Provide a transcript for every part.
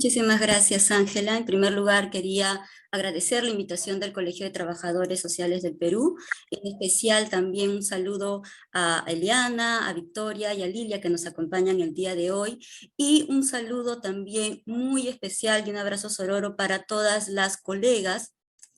Muchísimas gracias, Ángela. En primer lugar, quería agradecer la invitación del Colegio de Trabajadores Sociales del Perú. En especial también un saludo a Eliana, a Victoria y a Lilia que nos acompañan el día de hoy. Y un saludo también muy especial y un abrazo sororo para todas las colegas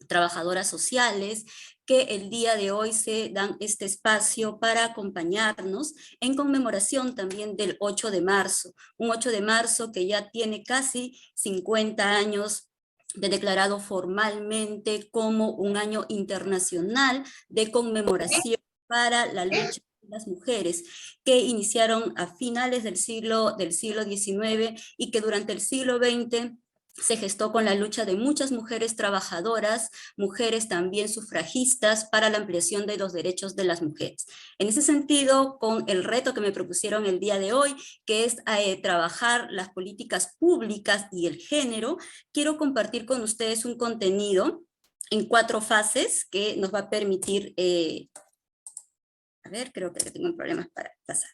trabajadoras sociales que el día de hoy se dan este espacio para acompañarnos en conmemoración también del 8 de marzo, un 8 de marzo que ya tiene casi 50 años de declarado formalmente como un año internacional de conmemoración para la lucha de las mujeres, que iniciaron a finales del siglo XIX y que durante el siglo XX se gestó con la lucha de muchas mujeres trabajadoras, mujeres también sufragistas para la ampliación de los derechos de las mujeres. En ese sentido, con el reto que me propusieron el día de hoy, que es trabajar las políticas públicas y el género, quiero compartir con ustedes un contenido en 4 fases que nos va a permitir, a ver, creo que tengo problemas para pasar.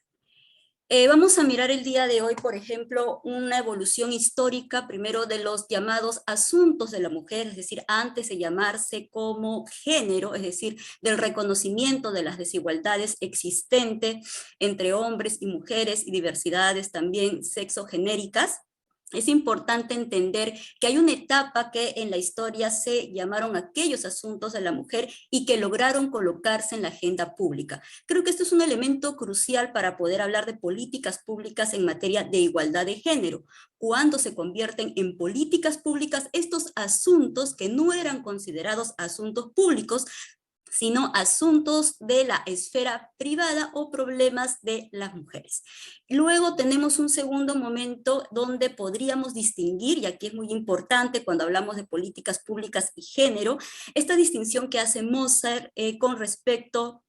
Vamos a mirar el día de hoy, por ejemplo, una evolución histórica, primero de los llamados asuntos de la mujer, es decir, antes de llamarse como género, es decir, del reconocimiento de las desigualdades existentes entre hombres y mujeres y diversidades también sexogenéricas. Es importante entender que hay una etapa que en la historia se llamaron aquellos asuntos de la mujer y que lograron colocarse en la agenda pública. Creo que esto es un elemento crucial para poder hablar de políticas públicas en materia de igualdad de género. Cuando se convierten en políticas públicas, estos asuntos que no eran considerados asuntos públicos, sino asuntos de la esfera privada o problemas de las mujeres. Luego tenemos un segundo momento donde podríamos distinguir, y aquí es muy importante cuando hablamos de políticas públicas y género, esta distinción que hace Moser con respecto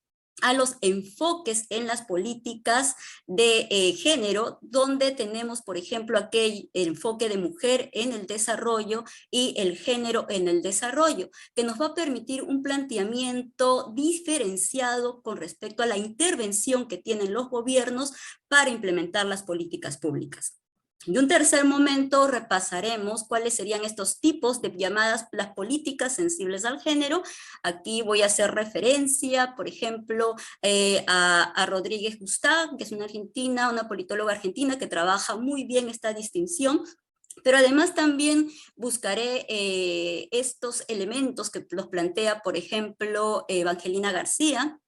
a los enfoques en las políticas de género, donde tenemos, por ejemplo, aquel enfoque de mujer en el desarrollo y el género en el desarrollo, que nos va a permitir un planteamiento diferenciado con respecto a la intervención que tienen los gobiernos para implementar las políticas públicas. En un tercer momento repasaremos cuáles serían estos tipos de llamadas las políticas sensibles al género. Aquí voy a hacer referencia, por ejemplo, a Rodríguez Gustavo, que es una politóloga argentina que trabaja muy bien esta distinción. Pero además también buscaré estos elementos que los plantea, por ejemplo, Evangelina García,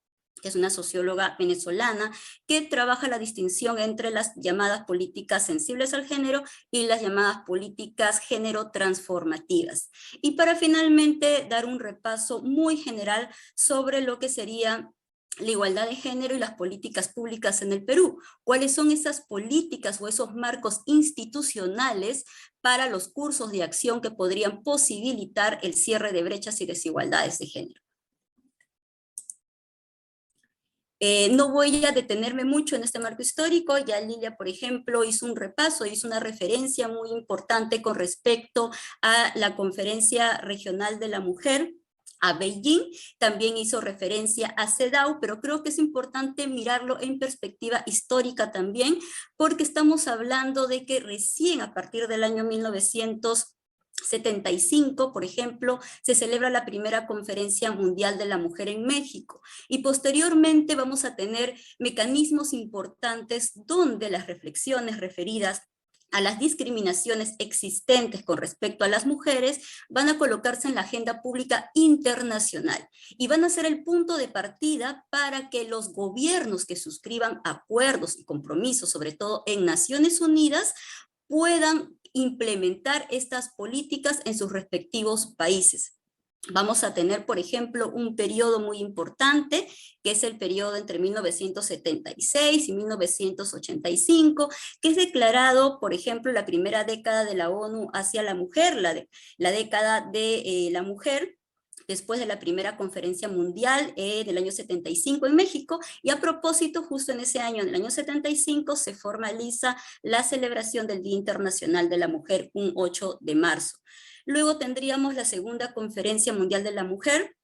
que es una socióloga venezolana, que trabaja la distinción entre las llamadas políticas sensibles al género y las llamadas políticas género transformativas. Y para finalmente dar un repaso muy general sobre lo que sería la igualdad de género y las políticas públicas en el Perú. ¿Cuáles son esas políticas o esos marcos institucionales para los cursos de acción que podrían posibilitar el cierre de brechas y desigualdades de género? No voy a detenerme mucho en este marco histórico, ya Lilia, por ejemplo, hizo un repaso, hizo una referencia muy importante con respecto a la Conferencia Regional de la Mujer, a Beijing, también hizo referencia a CEDAW, pero creo que es importante mirarlo en perspectiva histórica también, porque estamos hablando de que recién a partir del año 1975, por ejemplo, se celebra la primera Conferencia Mundial de la Mujer en México, y posteriormente vamos a tener mecanismos importantes donde las reflexiones referidas a las discriminaciones existentes con respecto a las mujeres van a colocarse en la agenda pública internacional y van a ser el punto de partida para que los gobiernos que suscriban acuerdos y compromisos, sobre todo en Naciones Unidas, puedan implementar estas políticas en sus respectivos países. Vamos a tener, por ejemplo, un periodo muy importante, que es el periodo entre 1976 y 1985, que es declarado, por ejemplo, la primera década de la ONU hacia la mujer, la década de la mujer, después de la primera conferencia mundial del año 75 en México, y a propósito, justo en ese año, en el año 75, se formaliza la celebración del Día Internacional de la Mujer, un 8 de marzo. Luego tendríamos la segunda Conferencia Mundial de la Mujer,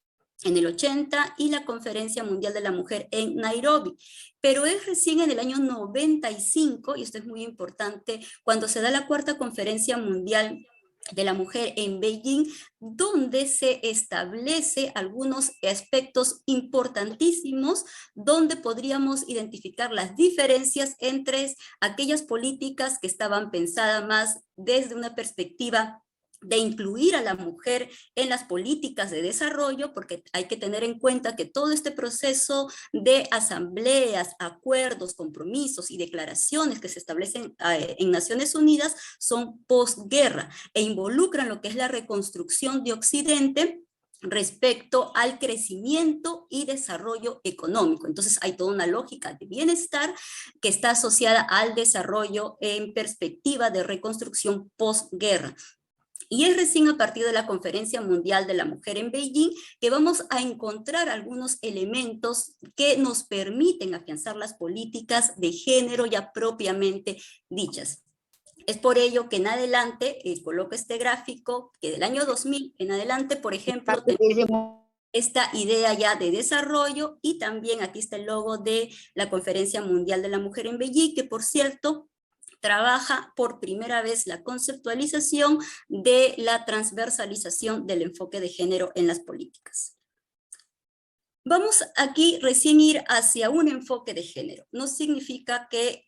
en el 80 y la Conferencia Mundial de la Mujer en Nairobi. Pero es recién en el año 95, y esto es muy importante, cuando se da la cuarta Conferencia Mundial de la Mujer en Beijing, donde se establece algunos aspectos importantísimos donde podríamos identificar las diferencias entre aquellas políticas que estaban pensadas más desde una perspectiva de incluir a la mujer en las políticas de desarrollo, porque hay que tener en cuenta que todo este proceso de asambleas, acuerdos, compromisos y declaraciones que se establecen en Naciones Unidas son posguerra e involucran lo que es la reconstrucción de Occidente respecto al crecimiento y desarrollo económico. Entonces hay toda una lógica de bienestar que está asociada al desarrollo en perspectiva de reconstrucción posguerra. Y es recién a partir de la Conferencia Mundial de la Mujer en Beijing que vamos a encontrar algunos elementos que nos permiten afianzar las políticas de género ya propiamente dichas. Es por ello que en adelante, coloco este gráfico, que del año 2000 en adelante, por ejemplo, tenemos esta idea ya de desarrollo, y también aquí está el logo de la Conferencia Mundial de la Mujer en Beijing, que por cierto, trabaja por primera vez la conceptualización de la transversalización del enfoque de género en las políticas. Vamos aquí recién ir hacia un enfoque de género. No significa que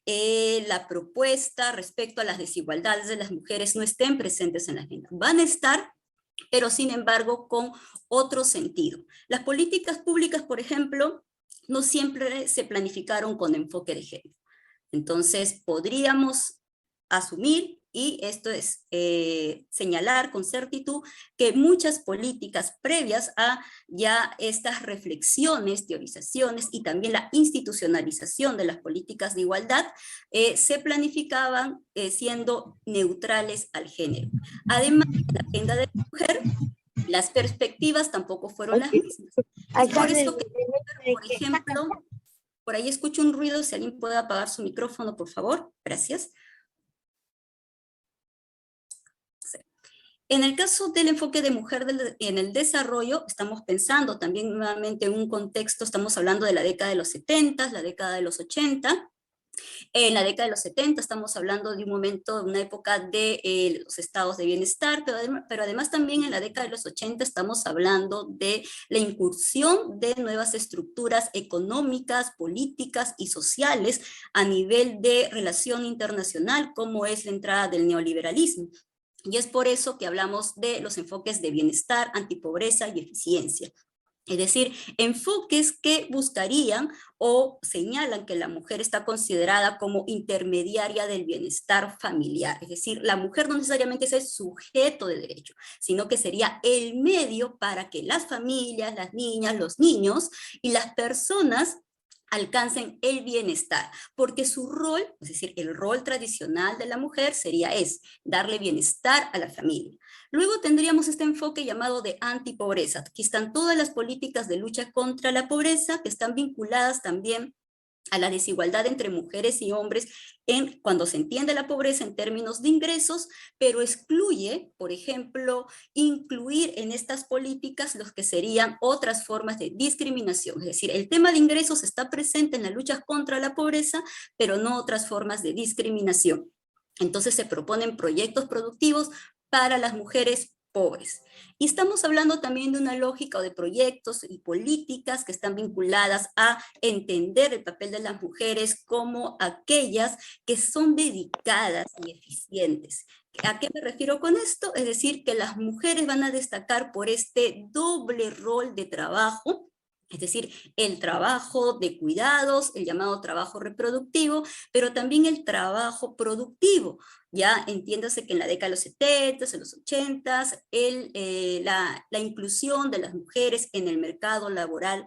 la propuesta respecto a las desigualdades de las mujeres no estén presentes en la agenda. Van a estar, pero sin embargo con otro sentido. Las políticas públicas, por ejemplo, no siempre se planificaron con enfoque de género. Entonces, podríamos asumir, y esto es señalar con certitud, que muchas políticas previas a ya estas reflexiones, teorizaciones y también la institucionalización de las políticas de igualdad se planificaban siendo neutrales al género. Además, en la agenda de la mujer, las perspectivas tampoco fueron las mismas. Es por eso que, por ejemplo, por ahí escucho un ruido, si alguien puede apagar su micrófono, por favor. Gracias. En el caso del enfoque de mujer en el desarrollo, estamos pensando también nuevamente en un contexto, estamos hablando de la década de los 70, la década de los 80. En la década de los 70 estamos hablando de un momento, de una época de los estados de bienestar, pero además también en la década de los 80 estamos hablando de la incursión de nuevas estructuras económicas, políticas y sociales a nivel de relación internacional, como es la entrada del neoliberalismo. Y es por eso que hablamos de los enfoques de bienestar, antipobreza y eficiencia. Es decir, enfoques que buscarían o señalan que la mujer está considerada como intermediaria del bienestar familiar. Es decir, la mujer no necesariamente es el sujeto de derecho, sino que sería el medio para que las familias, las niñas, los niños y las personas alcancen el bienestar, porque su rol, es decir, el rol tradicional de la mujer sería darle bienestar a la familia. Luego tendríamos este enfoque llamado de antipobreza. Aquí están todas las políticas de lucha contra la pobreza que están vinculadas también a la desigualdad entre mujeres y hombres cuando se entiende la pobreza en términos de ingresos, pero excluye, por ejemplo, incluir en estas políticas los que serían otras formas de discriminación. Es decir, el tema de ingresos está presente en la lucha contra la pobreza, pero no otras formas de discriminación. Entonces se proponen proyectos productivos para las mujeres pobres. Y estamos hablando también de una lógica o de proyectos y políticas que están vinculadas a entender el papel de las mujeres como aquellas que son dedicadas y eficientes. ¿A qué me refiero con esto? Es decir, que las mujeres van a destacar por este doble rol de trabajo, es decir, el trabajo de cuidados, el llamado trabajo reproductivo, pero también el trabajo productivo. Ya entiéndase que en la década de los 70, en los 80, la inclusión de las mujeres en el mercado laboral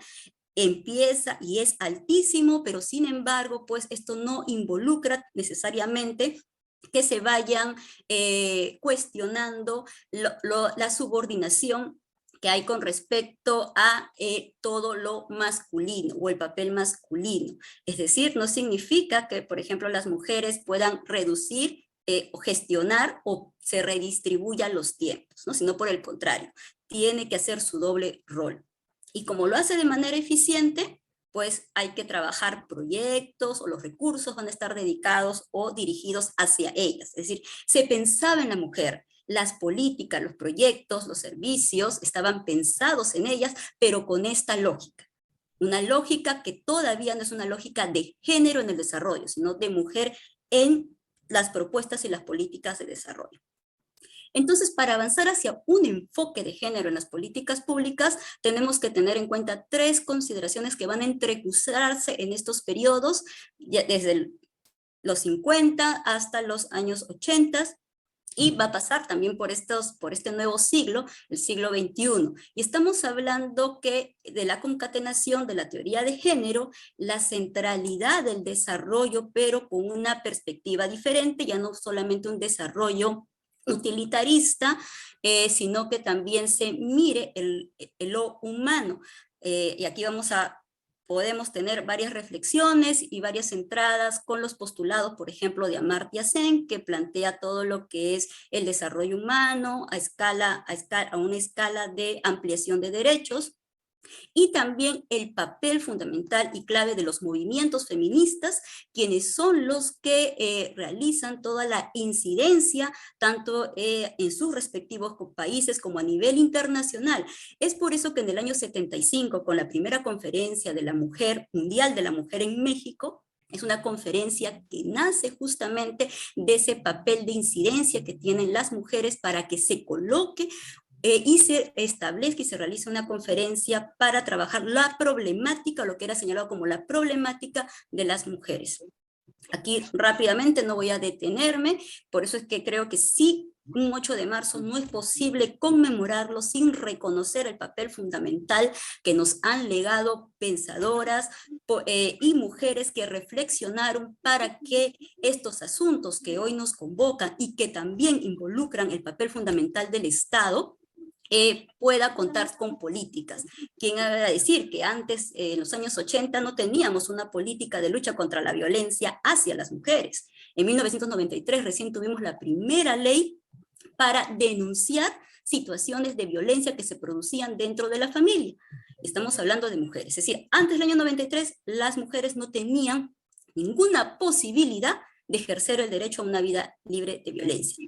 empieza y es altísimo, pero sin embargo, pues esto no involucra necesariamente que se vayan cuestionando la subordinación que hay con respecto a todo lo masculino o el papel masculino. Es decir, no significa que, por ejemplo, las mujeres puedan reducir o gestionar o se redistribuyan los tiempos, ¿no? Sino por el contrario, tiene que hacer su doble rol. Y como lo hace de manera eficiente, pues hay que trabajar proyectos o los recursos van a estar dedicados o dirigidos hacia ellas. Es decir, se pensaba en la mujer, las políticas, los proyectos, los servicios estaban pensados en ellas, pero con esta lógica. Una lógica que todavía no es una lógica de género en el desarrollo, sino de mujer en las propuestas y las políticas de desarrollo. Entonces, para avanzar hacia un enfoque de género en las políticas públicas, tenemos que tener en cuenta 3 consideraciones que van a entrecruzarse en estos periodos, desde los 50 hasta los años 80, y va a pasar también por este nuevo siglo, el siglo XXI. Y estamos hablando de la concatenación de la teoría de género, la centralidad del desarrollo, pero con una perspectiva diferente, ya no solamente un desarrollo utilitarista, sino que también se mire lo humano. Y aquí podemos tener varias reflexiones y varias entradas con los postulados, por ejemplo, de Amartya Sen, que plantea todo lo que es el desarrollo humano a una escala de ampliación de derechos, y también el papel fundamental y clave de los movimientos feministas, quienes son los que realizan toda la incidencia, tanto en sus respectivos países como a nivel internacional. Es por eso que en el año 75, con la primera conferencia de la mujer, mundial de la mujer en México, es una conferencia que nace justamente de ese papel de incidencia que tienen las mujeres para que se coloque y se establezca y se realiza una conferencia para trabajar la problemática, lo que era señalado como la problemática de las mujeres. Aquí rápidamente no voy a detenerme, por eso es que creo que sí, un 8 de marzo no es posible conmemorarlo sin reconocer el papel fundamental que nos han legado pensadoras y mujeres que reflexionaron para que estos asuntos que hoy nos convocan y que también involucran el papel fundamental del Estado, pueda contar con políticas. ¿Quién va a decir que antes, en los años 80, no teníamos una política de lucha contra la violencia hacia las mujeres? En 1993 recién tuvimos la primera ley para denunciar situaciones de violencia que se producían dentro de la familia. Estamos hablando de mujeres. Es decir, antes del año 93, las mujeres no tenían ninguna posibilidad de ejercer el derecho a una vida libre de violencia.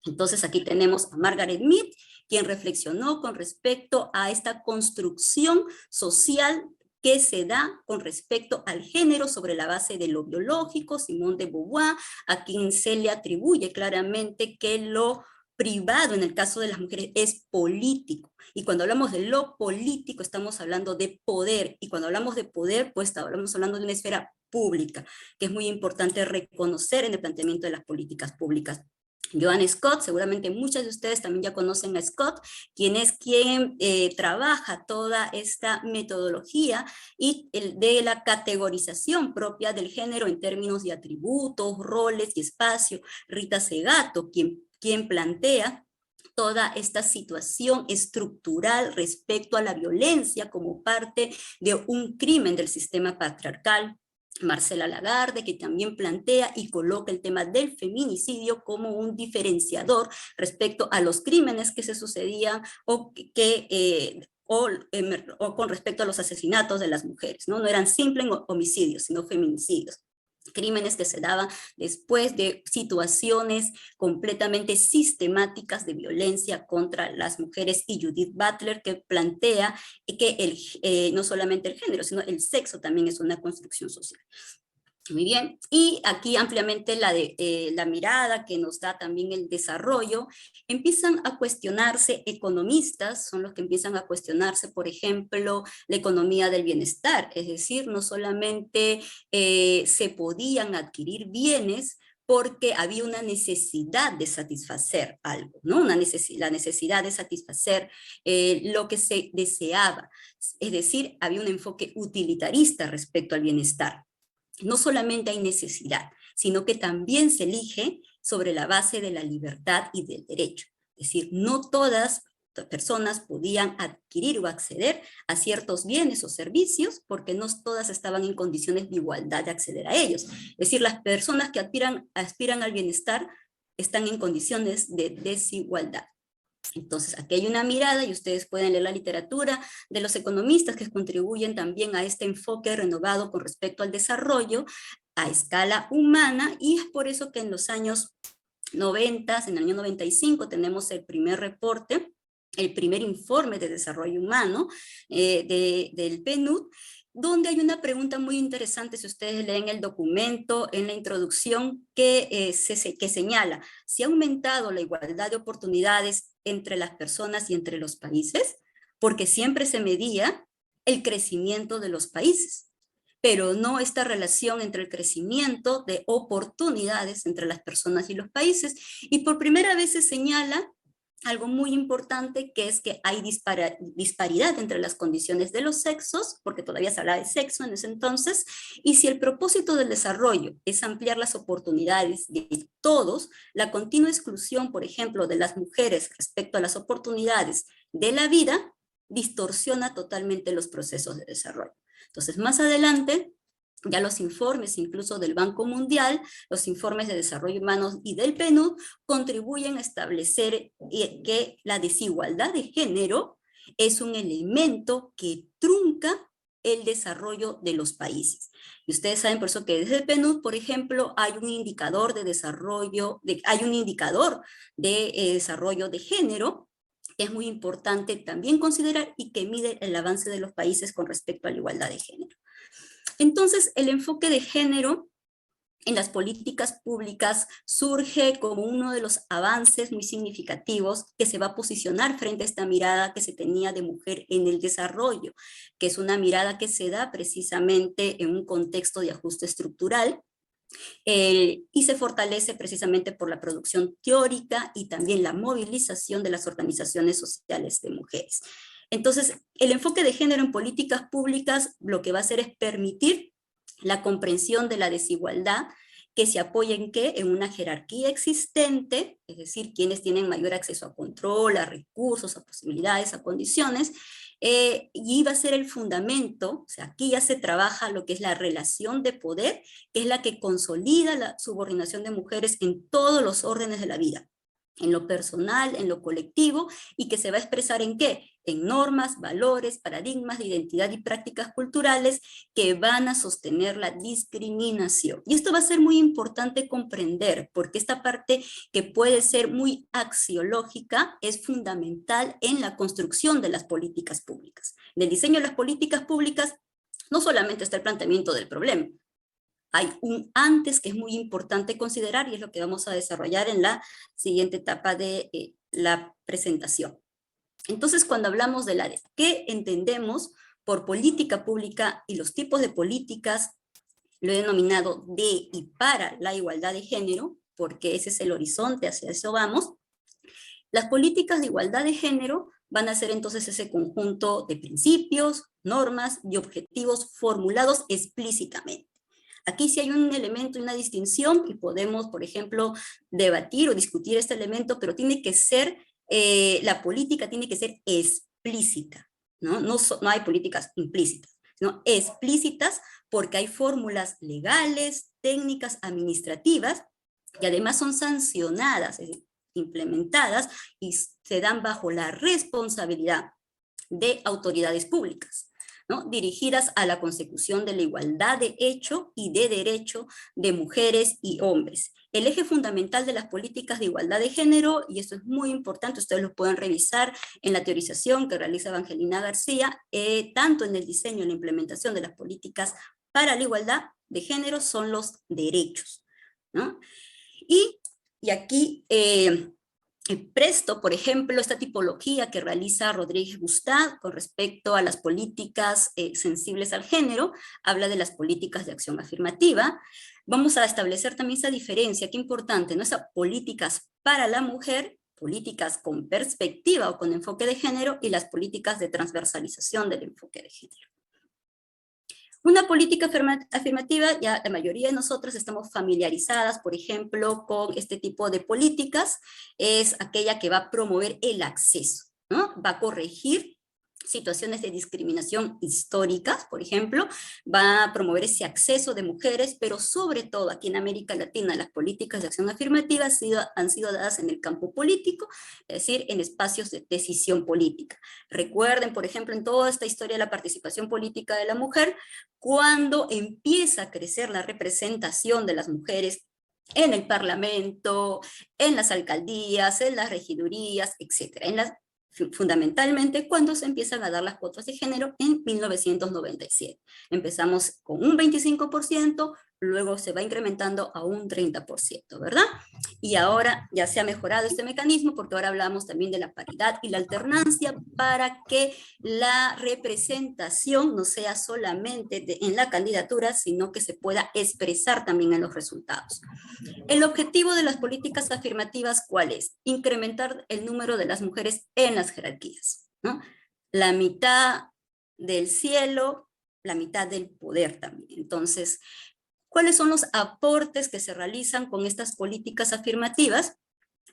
Entonces aquí tenemos a Margaret Mead, quien reflexionó con respecto a esta construcción social que se da con respecto al género sobre la base de lo biológico, Simone de Beauvoir, a quien se le atribuye claramente que lo privado en el caso de las mujeres es político. Y cuando hablamos de lo político estamos hablando de poder, y cuando hablamos de poder, pues estamos hablando de una esfera pública, que es muy importante reconocer en el planteamiento de las políticas públicas. Joan Scott, seguramente muchas de ustedes también ya conocen a Scott, quien trabaja toda esta metodología y de la categorización propia del género en términos de atributos, roles y espacio. Rita Segato, quien plantea toda esta situación estructural respecto a la violencia como parte de un crimen del sistema patriarcal. Marcela Lagarde, que también plantea y coloca el tema del feminicidio como un diferenciador respecto a los crímenes que se sucedían o con respecto a los asesinatos de las mujeres, ¿no? No eran simples homicidios, sino feminicidios. Crímenes que se daban después de situaciones completamente sistemáticas de violencia contra las mujeres, y Judith Butler, que plantea que no solamente el género, sino el sexo también es una construcción social. Muy bien, y aquí ampliamente la mirada que nos da también el desarrollo, empiezan a cuestionarse economistas, son los que empiezan a cuestionarse, por ejemplo, la economía del bienestar, es decir, no solamente se podían adquirir bienes, porque había una necesidad de satisfacer algo, ¿no? La necesidad de satisfacer lo que se deseaba, es decir, había un enfoque utilitarista respecto al bienestar. No solamente hay necesidad, sino que también se elige sobre la base de la libertad y del derecho. Es decir, no todas las personas podían adquirir o acceder a ciertos bienes o servicios porque no todas estaban en condiciones de igualdad de acceder a ellos. Es decir, las personas que aspiran al bienestar están en condiciones de desigualdad. Entonces, aquí hay una mirada y ustedes pueden leer la literatura de los economistas que contribuyen también a este enfoque renovado con respecto al desarrollo a escala humana, y es por eso que en los años 90, en el año 95, tenemos el primer reporte, el primer informe de desarrollo humano del PNUD, donde hay una pregunta muy interesante, si ustedes leen el documento, en la introducción, que señala si ha aumentado la igualdad de oportunidades entre las personas y entre los países, porque siempre se medía el crecimiento de los países, pero no esta relación entre el crecimiento de oportunidades entre las personas y los países. Y por primera vez se señala algo muy importante, que es que hay disparidad entre las condiciones de los sexos, porque todavía se hablaba de sexo en ese entonces, y si el propósito del desarrollo es ampliar las oportunidades de todos, la continua exclusión, por ejemplo, de las mujeres respecto a las oportunidades de la vida, distorsiona totalmente los procesos de desarrollo. Entonces, más adelante, ya los informes incluso del Banco Mundial, los informes de desarrollo humano y del PNUD contribuyen a establecer que la desigualdad de género es un elemento que trunca el desarrollo de los países. Y ustedes saben por eso que desde el PNUD, por ejemplo, hay un indicador de desarrollo, desarrollo de género, que es muy importante también considerar y que mide el avance de los países con respecto a la igualdad de género. Entonces, el enfoque de género en las políticas públicas surge como uno de los avances muy significativos que se va a posicionar frente a esta mirada que se tenía de mujer en el desarrollo, que es una mirada que se da precisamente en un contexto de ajuste estructural, y se fortalece precisamente por la producción teórica y también la movilización de las organizaciones sociales de mujeres. Entonces, el enfoque de género en políticas públicas lo que va a hacer es permitir la comprensión de la desigualdad, que se apoya en ¿qué? En una jerarquía existente, es decir, quienes tienen mayor acceso a control, a recursos, a posibilidades, a condiciones, y va a ser el fundamento, o sea, aquí ya se trabaja lo que es la relación de poder, que es la que consolida la subordinación de mujeres en todos los órdenes de la vida, en lo personal, en lo colectivo, y que se va a expresar ¿en qué? En normas, valores, paradigmas de identidad y prácticas culturales que van a sostener la discriminación. Y esto va a ser muy importante comprender, porque esta parte que puede ser muy axiológica es fundamental en la construcción de las políticas públicas. En el diseño de las políticas públicas no solamente está el planteamiento del problema, hay un antes que es muy importante considerar, y es lo que vamos a desarrollar en la siguiente etapa de la presentación. Entonces, cuando hablamos de qué entendemos por política pública y los tipos de políticas, lo he denominado de y para la igualdad de género, porque ese es el horizonte, hacia eso vamos. Las políticas de igualdad de género van a ser entonces ese conjunto de principios, normas y objetivos formulados explícitamente. Aquí sí hay un elemento y una distinción, y podemos, por ejemplo, debatir o discutir este elemento, pero tiene que ser, la política tiene que ser explícita, ¿no? No hay políticas implícitas, sino explícitas, porque hay fórmulas legales, técnicas, administrativas, y además son sancionadas, es decir, implementadas, y se dan bajo la responsabilidad de autoridades públicas, ¿no? Dirigidas a la consecución de la igualdad de hecho y de derecho de mujeres y hombres. El eje fundamental de las políticas de igualdad de género, y esto es muy importante, ustedes lo pueden revisar en la teorización que realiza Evangelina García, tanto en el diseño y la implementación de las políticas para la igualdad de género, son los derechos, ¿no? Y aquí presto, por ejemplo, esta tipología que realiza Rodríguez Gustad con respecto a las políticas sensibles al género, habla de las políticas de acción afirmativa. Vamos a establecer también esa diferencia, qué importante, ¿no? Esas políticas para la mujer, políticas con perspectiva o con enfoque de género, y las políticas de transversalización del enfoque de género. Una política afirmativa, ya la mayoría de nosotros estamos familiarizadas, por ejemplo, con este tipo de políticas, es aquella que va a promover el acceso, ¿no? Va a corregir situaciones de discriminación históricas, por ejemplo, va a promover ese acceso de mujeres, pero sobre todo aquí en América Latina las políticas de acción afirmativa han sido dadas en el campo político, es decir, en espacios de decisión política. Recuerden, por ejemplo, en toda esta historia de la participación política de la mujer, cuando empieza a crecer la representación de las mujeres en el Parlamento, en las alcaldías, en las regidurías, etcétera, fundamentalmente cuando se empiezan a dar las cuotas de género en 1997. Empezamos con un 25%, luego se va incrementando a un 30%, ¿verdad? Y ahora ya se ha mejorado este mecanismo porque ahora hablamos también de la paridad y la alternancia para que la representación no sea solamente en la candidatura, sino que se pueda expresar también en los resultados. El objetivo de las políticas afirmativas, ¿cuál es? Incrementar el número de las mujeres en las jerarquías, ¿no? La mitad del cielo, la mitad del poder también. Entonces, ¿cuáles son los aportes que se realizan con estas políticas afirmativas?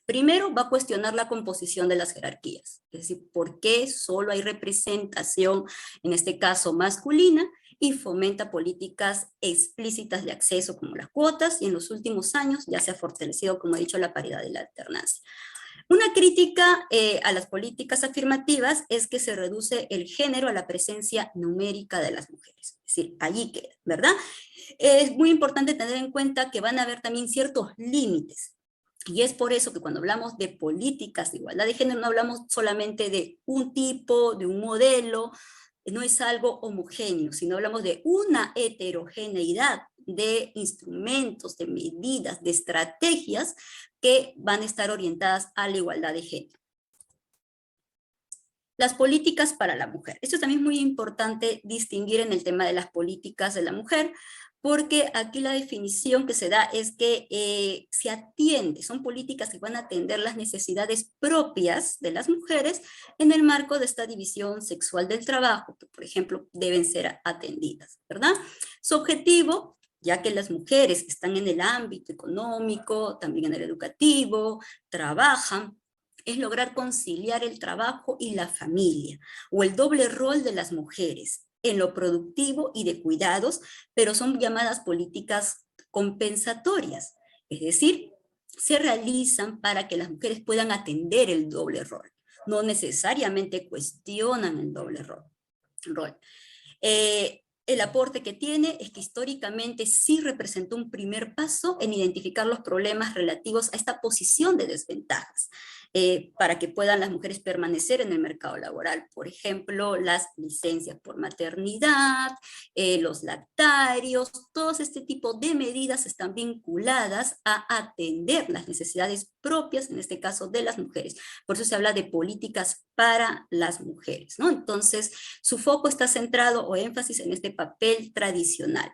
Primero, va a cuestionar la composición de las jerarquías, es decir, por qué solo hay representación, en este caso masculina, y fomenta políticas explícitas de acceso como las cuotas, y en los últimos años ya se ha fortalecido, como he dicho, la paridad y la alternancia. Una crítica a las políticas afirmativas es que se reduce el género a la presencia numérica de las mujeres, es decir, allí queda, ¿verdad? Es muy importante tener en cuenta que van a haber también ciertos límites. Y es por eso que cuando hablamos de políticas de igualdad de género, no hablamos solamente de un tipo, de un modelo, no es algo homogéneo, sino hablamos de una heterogeneidad de instrumentos, de medidas, de estrategias que van a estar orientadas a la igualdad de género. Las políticas para la mujer. Esto también es muy importante distinguir en el tema de las políticas de la mujer, porque aquí la definición que se da es que se atiende, son políticas que van a atender las necesidades propias de las mujeres en el marco de esta división sexual del trabajo, que por ejemplo deben ser atendidas, ¿verdad? Su objetivo, ya que las mujeres están en el ámbito económico, también en el educativo, trabajan, es lograr conciliar el trabajo y la familia, o el doble rol de las mujeres en lo productivo y de cuidados, pero son llamadas políticas compensatorias, es decir, se realizan para que las mujeres puedan atender el doble rol, no necesariamente cuestionan el doble rol. El aporte que tiene es que históricamente sí representó un primer paso en identificar los problemas relativos a esta posición de desventajas, para que puedan las mujeres permanecer en el mercado laboral. Por ejemplo, las licencias por maternidad, los lactarios, todo este tipo de medidas están vinculadas a atender las necesidades propias, en este caso de las mujeres. Por eso se habla de políticas para las mujeres, ¿no? Entonces, su foco está centrado o énfasis en este papel tradicional.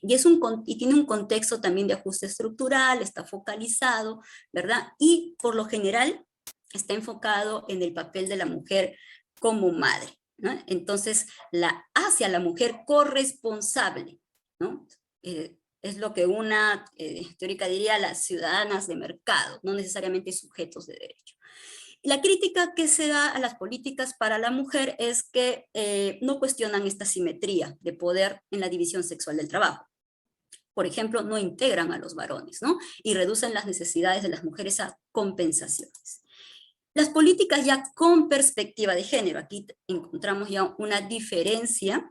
Y tiene un contexto también de ajuste estructural, está focalizado, ¿verdad? Y por lo general está enfocado en el papel de la mujer como madre, ¿no? Entonces, hacia la mujer corresponsable, ¿no? Es lo que una teórica diría las ciudadanas de mercado, no necesariamente sujetos de derecho. La crítica que se da a las políticas para la mujer es que no cuestionan esta simetría de poder en la división sexual del trabajo. Por ejemplo, no integran a los varones, ¿no? Y reducen las necesidades de las mujeres a compensaciones. Las políticas ya con perspectiva de género, aquí encontramos ya una diferencia,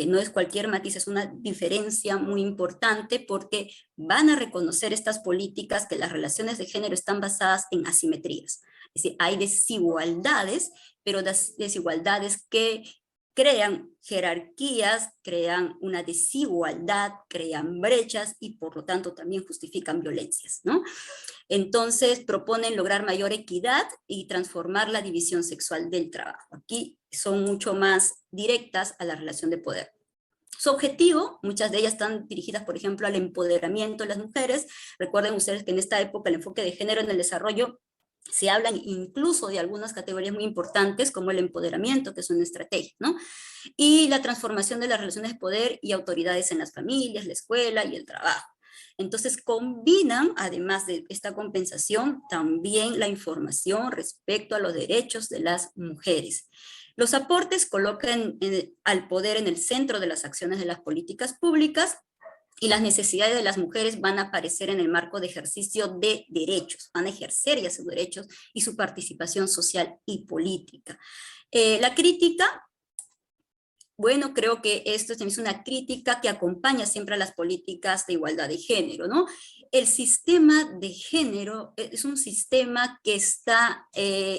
no es cualquier matiz, es una diferencia muy importante porque van a reconocer estas políticas que las relaciones de género están basadas en asimetrías. Es decir, hay desigualdades, pero desigualdades que crean jerarquías, crean una desigualdad, crean brechas y por lo tanto también justifican violencias, ¿no? Entonces proponen lograr mayor equidad y transformar la división sexual del trabajo. Aquí son mucho más directas a la relación de poder. Su objetivo, muchas de ellas están dirigidas, por ejemplo, al empoderamiento de las mujeres. Recuerden ustedes que en esta época el enfoque de género en el desarrollo se hablan incluso de algunas categorías muy importantes como el empoderamiento, que es una estrategia, ¿no? Y la transformación de las relaciones de poder y autoridades en las familias, la escuela y el trabajo. Entonces combinan, además de esta compensación, también la información respecto a los derechos de las mujeres. Los aportes colocan al poder en el centro de las acciones de las políticas públicas, y las necesidades de las mujeres van a aparecer en el marco de ejercicio de derechos, van a ejercer ya sus derechos y su participación social y política. La crítica, bueno, creo que esto es una crítica que acompaña siempre a las políticas de igualdad de género, ¿no? El sistema de género es un sistema que está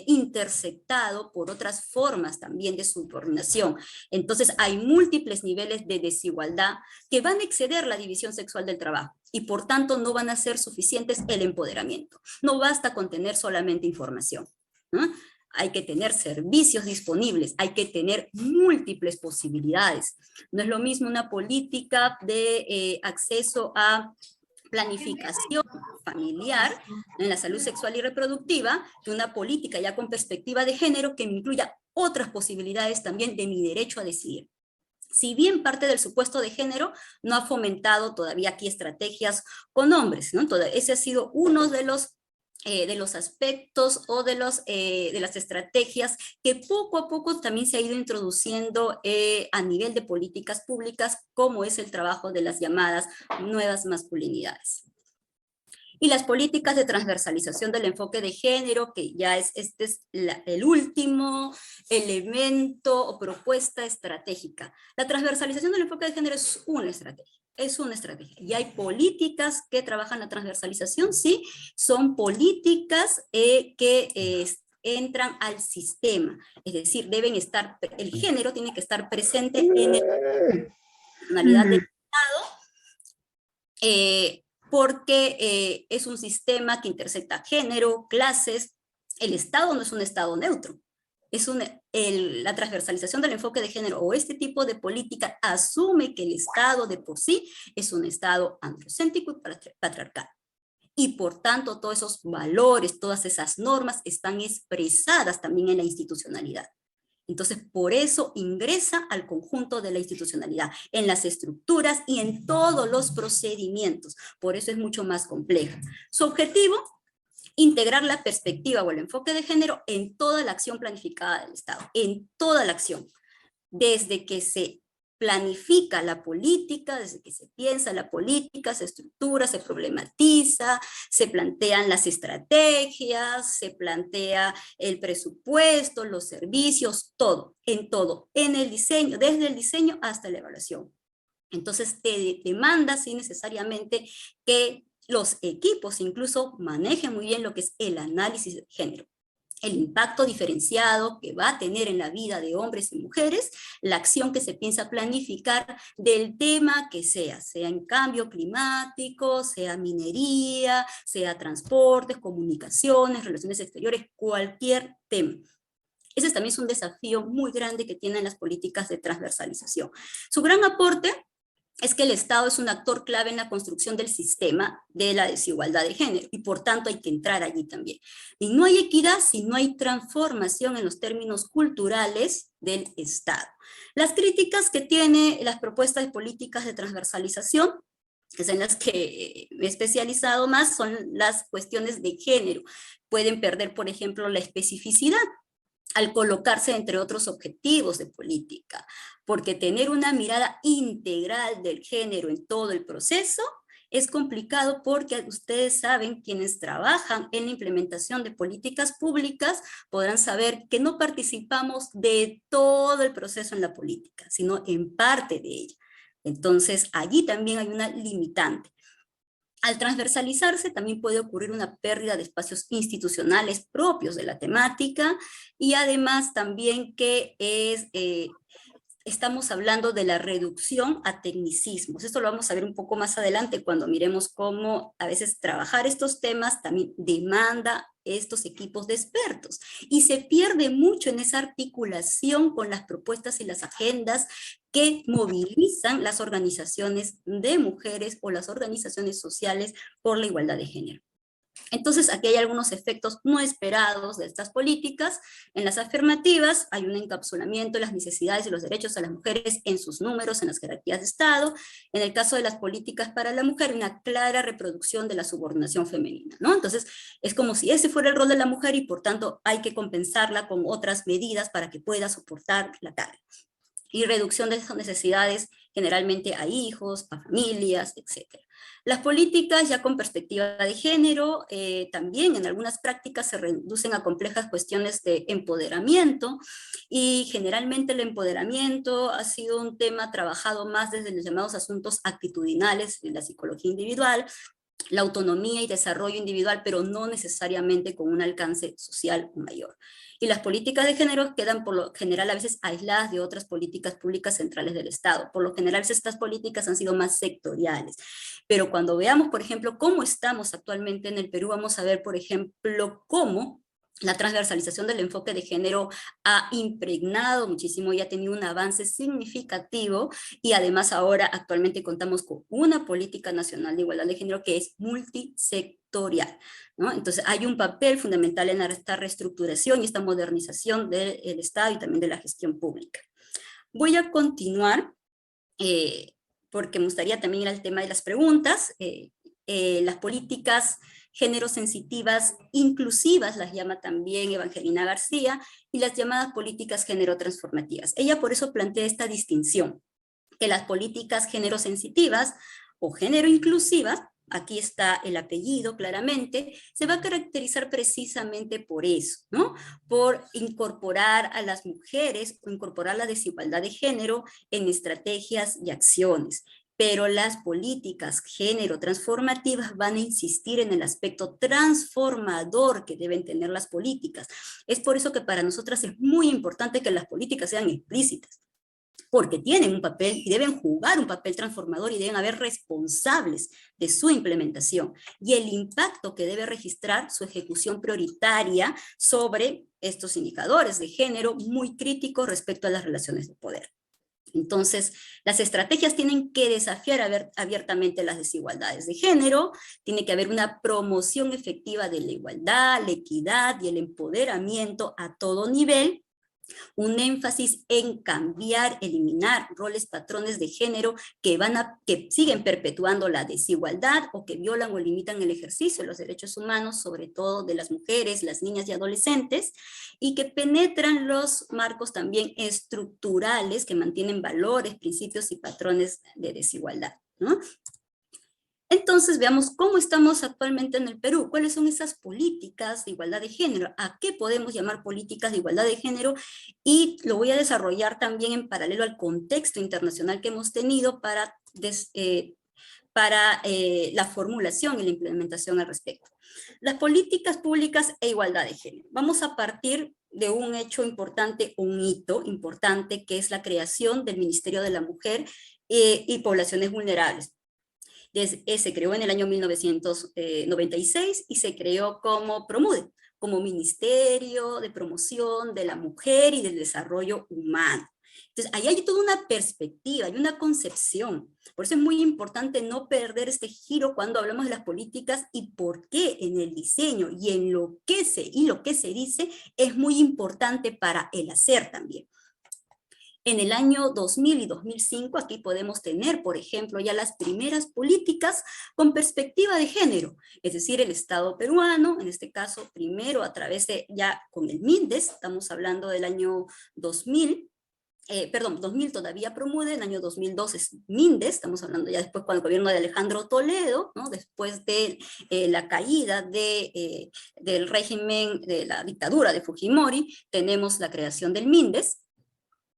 intersectado por otras formas también de subordinación. Entonces hay múltiples niveles de desigualdad que van a exceder la división sexual del trabajo y por tanto no van a ser suficientes el empoderamiento. No basta con tener solamente información, ¿no? Hay que tener servicios disponibles, hay que tener múltiples posibilidades. No es lo mismo una política de acceso a planificación familiar en la salud sexual y reproductiva que una política ya con perspectiva de género que incluya otras posibilidades también de mi derecho a decidir. Si bien parte del supuesto de género no ha fomentado todavía aquí estrategias con hombres, ¿no? Ese ha sido uno de los aspectos o de las estrategias que poco a poco también se ha ido introduciendo a nivel de políticas públicas, como es el trabajo de las llamadas nuevas masculinidades. Y las políticas de transversalización del enfoque de género, que ya este es el último elemento o propuesta estratégica. La transversalización del enfoque de género es una estrategia. Es una estrategia. Y hay políticas que trabajan la transversalización, sí, son políticas que entran al sistema. Es decir, deben estar, el género tiene que estar presente en la personalidad del Estado, porque es un sistema que intersecta género, clases. El Estado no es un Estado neutro. La transversalización del enfoque de género o este tipo de política asume que el Estado de por sí es un Estado androcéntrico y patriarcal. Y por tanto todos esos valores, todas esas normas están expresadas también en la institucionalidad. Entonces, por eso ingresa al conjunto de la institucionalidad, en las estructuras y en todos los procedimientos. Por eso es mucho más compleja. Su objetivo, integrar la perspectiva o el enfoque de género en toda la acción planificada del Estado, en toda la acción. Desde que se planifica la política, desde que se piensa la política, se estructura, se problematiza, se plantean las estrategias, se plantea el presupuesto, los servicios, todo, en el diseño, desde el diseño hasta la evaluación. Entonces te demanda, sí, necesariamente que los equipos incluso manejen muy bien lo que es el análisis de género, el impacto diferenciado que va a tener en la vida de hombres y mujeres, la acción que se piensa planificar del tema que sea en cambio climático, sea minería, sea transportes, comunicaciones, relaciones exteriores, cualquier tema. Ese también es un desafío muy grande que tienen las políticas de transversalización. Su gran aporte es que el Estado es un actor clave en la construcción del sistema de la desigualdad de género, y por tanto hay que entrar allí también. Y no hay equidad si no hay transformación en los términos culturales del Estado. Las críticas que tiene las propuestas de políticas de transversalización, que son las que me he especializado más, son las cuestiones de género. Pueden perder, por ejemplo, la especificidad al colocarse entre otros objetivos de política, porque tener una mirada integral del género en todo el proceso es complicado, porque ustedes saben, quienes trabajan en la implementación de políticas públicas podrán saber que no participamos de todo el proceso en la política, sino en parte de ella. Entonces allí también hay una limitante. Al transversalizarse también puede ocurrir una pérdida de espacios institucionales propios de la temática, y además también que estamos hablando de la reducción a tecnicismos. Esto lo vamos a ver un poco más adelante cuando miremos cómo a veces trabajar estos temas también demanda estos equipos de expertos, y se pierde mucho en esa articulación con las propuestas y las agendas que movilizan las organizaciones de mujeres o las organizaciones sociales por la igualdad de género. Entonces, aquí hay algunos efectos no esperados de estas políticas. En las afirmativas hay un encapsulamiento de las necesidades y los derechos de las mujeres en sus números, en las jerarquías de Estado. En el caso de las políticas para la mujer, una clara reproducción de la subordinación femenina, ¿no? Entonces, es como si ese fuera el rol de la mujer y por tanto hay que compensarla con otras medidas para que pueda soportar la carga. Y reducción de esas necesidades generalmente a hijos, a familias, etc. Las políticas ya con perspectiva de género también en algunas prácticas se reducen a complejas cuestiones de empoderamiento y generalmente el empoderamiento ha sido un tema trabajado más desde los llamados asuntos actitudinales de la psicología individual, la autonomía y desarrollo individual, pero no necesariamente con un alcance social mayor. Y las políticas de género quedan por lo general a veces aisladas de otras políticas públicas centrales del Estado. Por lo general estas políticas han sido más sectoriales. Pero cuando veamos, por ejemplo, cómo estamos actualmente en el Perú, vamos a ver, por ejemplo, cómo la transversalización del enfoque de género ha impregnado muchísimo y ha tenido un avance significativo, y además ahora actualmente contamos con una política nacional de igualdad de género que es multisectorial, ¿no? Entonces hay un papel fundamental en esta reestructuración y esta modernización del Estado y también de la gestión pública. Voy a continuar porque me gustaría también ir al tema de las preguntas. Las políticas género sensitivas inclusivas, las llama también Evangelina García, y las llamadas políticas género transformativas. Ella por eso plantea esta distinción, que las políticas género sensitivas o género inclusivas, aquí está el apellido claramente, se va a caracterizar precisamente por eso, ¿no? Por incorporar a las mujeres o incorporar la desigualdad de género en estrategias y acciones. Pero las políticas género transformativas van a insistir en el aspecto transformador que deben tener las políticas. Es por eso que para nosotras es muy importante que las políticas sean explícitas, porque tienen un papel y deben jugar un papel transformador y deben haber responsables de su implementación y el impacto que debe registrar su ejecución prioritaria sobre estos indicadores de género muy críticos respecto a las relaciones de poder. Entonces, las estrategias tienen que desafiar abiertamente las desigualdades de género, tiene que haber una promoción efectiva de la igualdad, la equidad y el empoderamiento a todo nivel, un énfasis en cambiar, eliminar roles, patrones de género que siguen perpetuando la desigualdad o que violan o limitan el ejercicio de los derechos humanos, sobre todo de las mujeres, las niñas y adolescentes, y que penetran los marcos también estructurales que mantienen valores, principios y patrones de desigualdad, ¿no? Entonces veamos cómo estamos actualmente en el Perú, cuáles son esas políticas de igualdad de género, a qué podemos llamar políticas de igualdad de género, y lo voy a desarrollar también en paralelo al contexto internacional que hemos tenido para la formulación y la implementación al respecto. Las políticas públicas e igualdad de género. Vamos a partir de un hecho importante, un hito importante, que es la creación del Ministerio de la Mujer y Poblaciones Vulnerables. Se creó en el año 1996 y se creó como PROMUDE, como Ministerio de Promoción de la Mujer y del Desarrollo Humano. Entonces, ahí hay toda una perspectiva, hay una concepción. Por eso es muy importante no perder este giro cuando hablamos de las políticas y por qué en el diseño y en lo que se dice es muy importante para el hacer también. En el año 2000 y 2005, aquí podemos tener, por ejemplo, ya las primeras políticas con perspectiva de género, es decir, el Estado peruano, en este caso, primero a través de, ya con el MINDES, estamos hablando del año 2000, 2000 todavía PROMUDE, en el año 2002 es MINDES, estamos hablando ya después con el gobierno de Alejandro Toledo, ¿no? Después de la caída del régimen, de la dictadura de Fujimori, tenemos la creación del MINDES.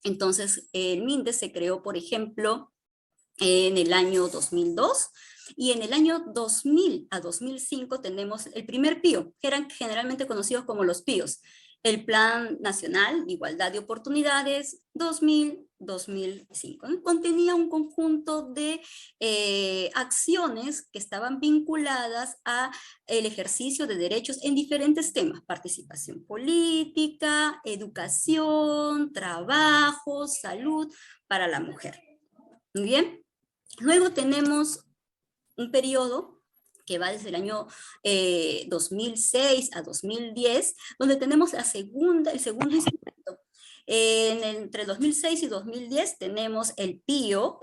Entonces, el MINDES se creó, por ejemplo, en el año 2002, y en el año 2000 a 2005 tenemos el primer PIO, que eran generalmente conocidos como los PIOs, el Plan Nacional de Igualdad de Oportunidades 2000-2005. Contenía un conjunto de acciones que estaban vinculadas a el ejercicio de derechos en diferentes temas: participación política, educación, trabajo, salud para la mujer. Muy bien. Luego tenemos un periodo que va desde el año 2006 a 2010, donde tenemos el segundo instrumento. Entre 2006 y 2010 tenemos el PIO,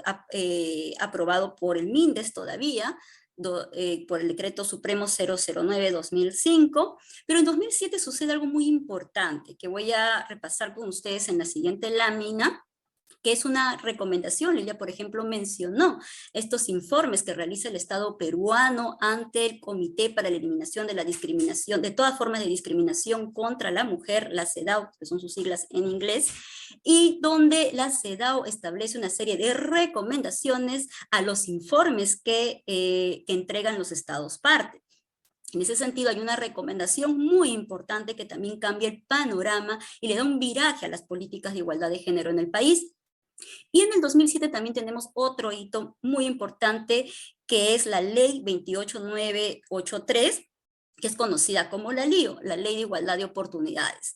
aprobado por el MINDES todavía, por el Decreto Supremo 009-2005, pero en 2007 sucede algo muy importante, que voy a repasar con ustedes en la siguiente lámina, que es una recomendación. Lilia, por ejemplo, mencionó estos informes que realiza el Estado peruano ante el Comité para la Eliminación de la Discriminación, de todas formas de discriminación contra la mujer, la CEDAW, que son sus siglas en inglés, y donde la CEDAW establece una serie de recomendaciones a los informes que entregan los Estados parte. En ese sentido, hay una recomendación muy importante que también cambia el panorama y le da un viraje a las políticas de igualdad de género en el país. Y en el 2007 también tenemos otro hito muy importante, que es la Ley 28983, que es conocida como la LIO, la Ley de Igualdad de Oportunidades,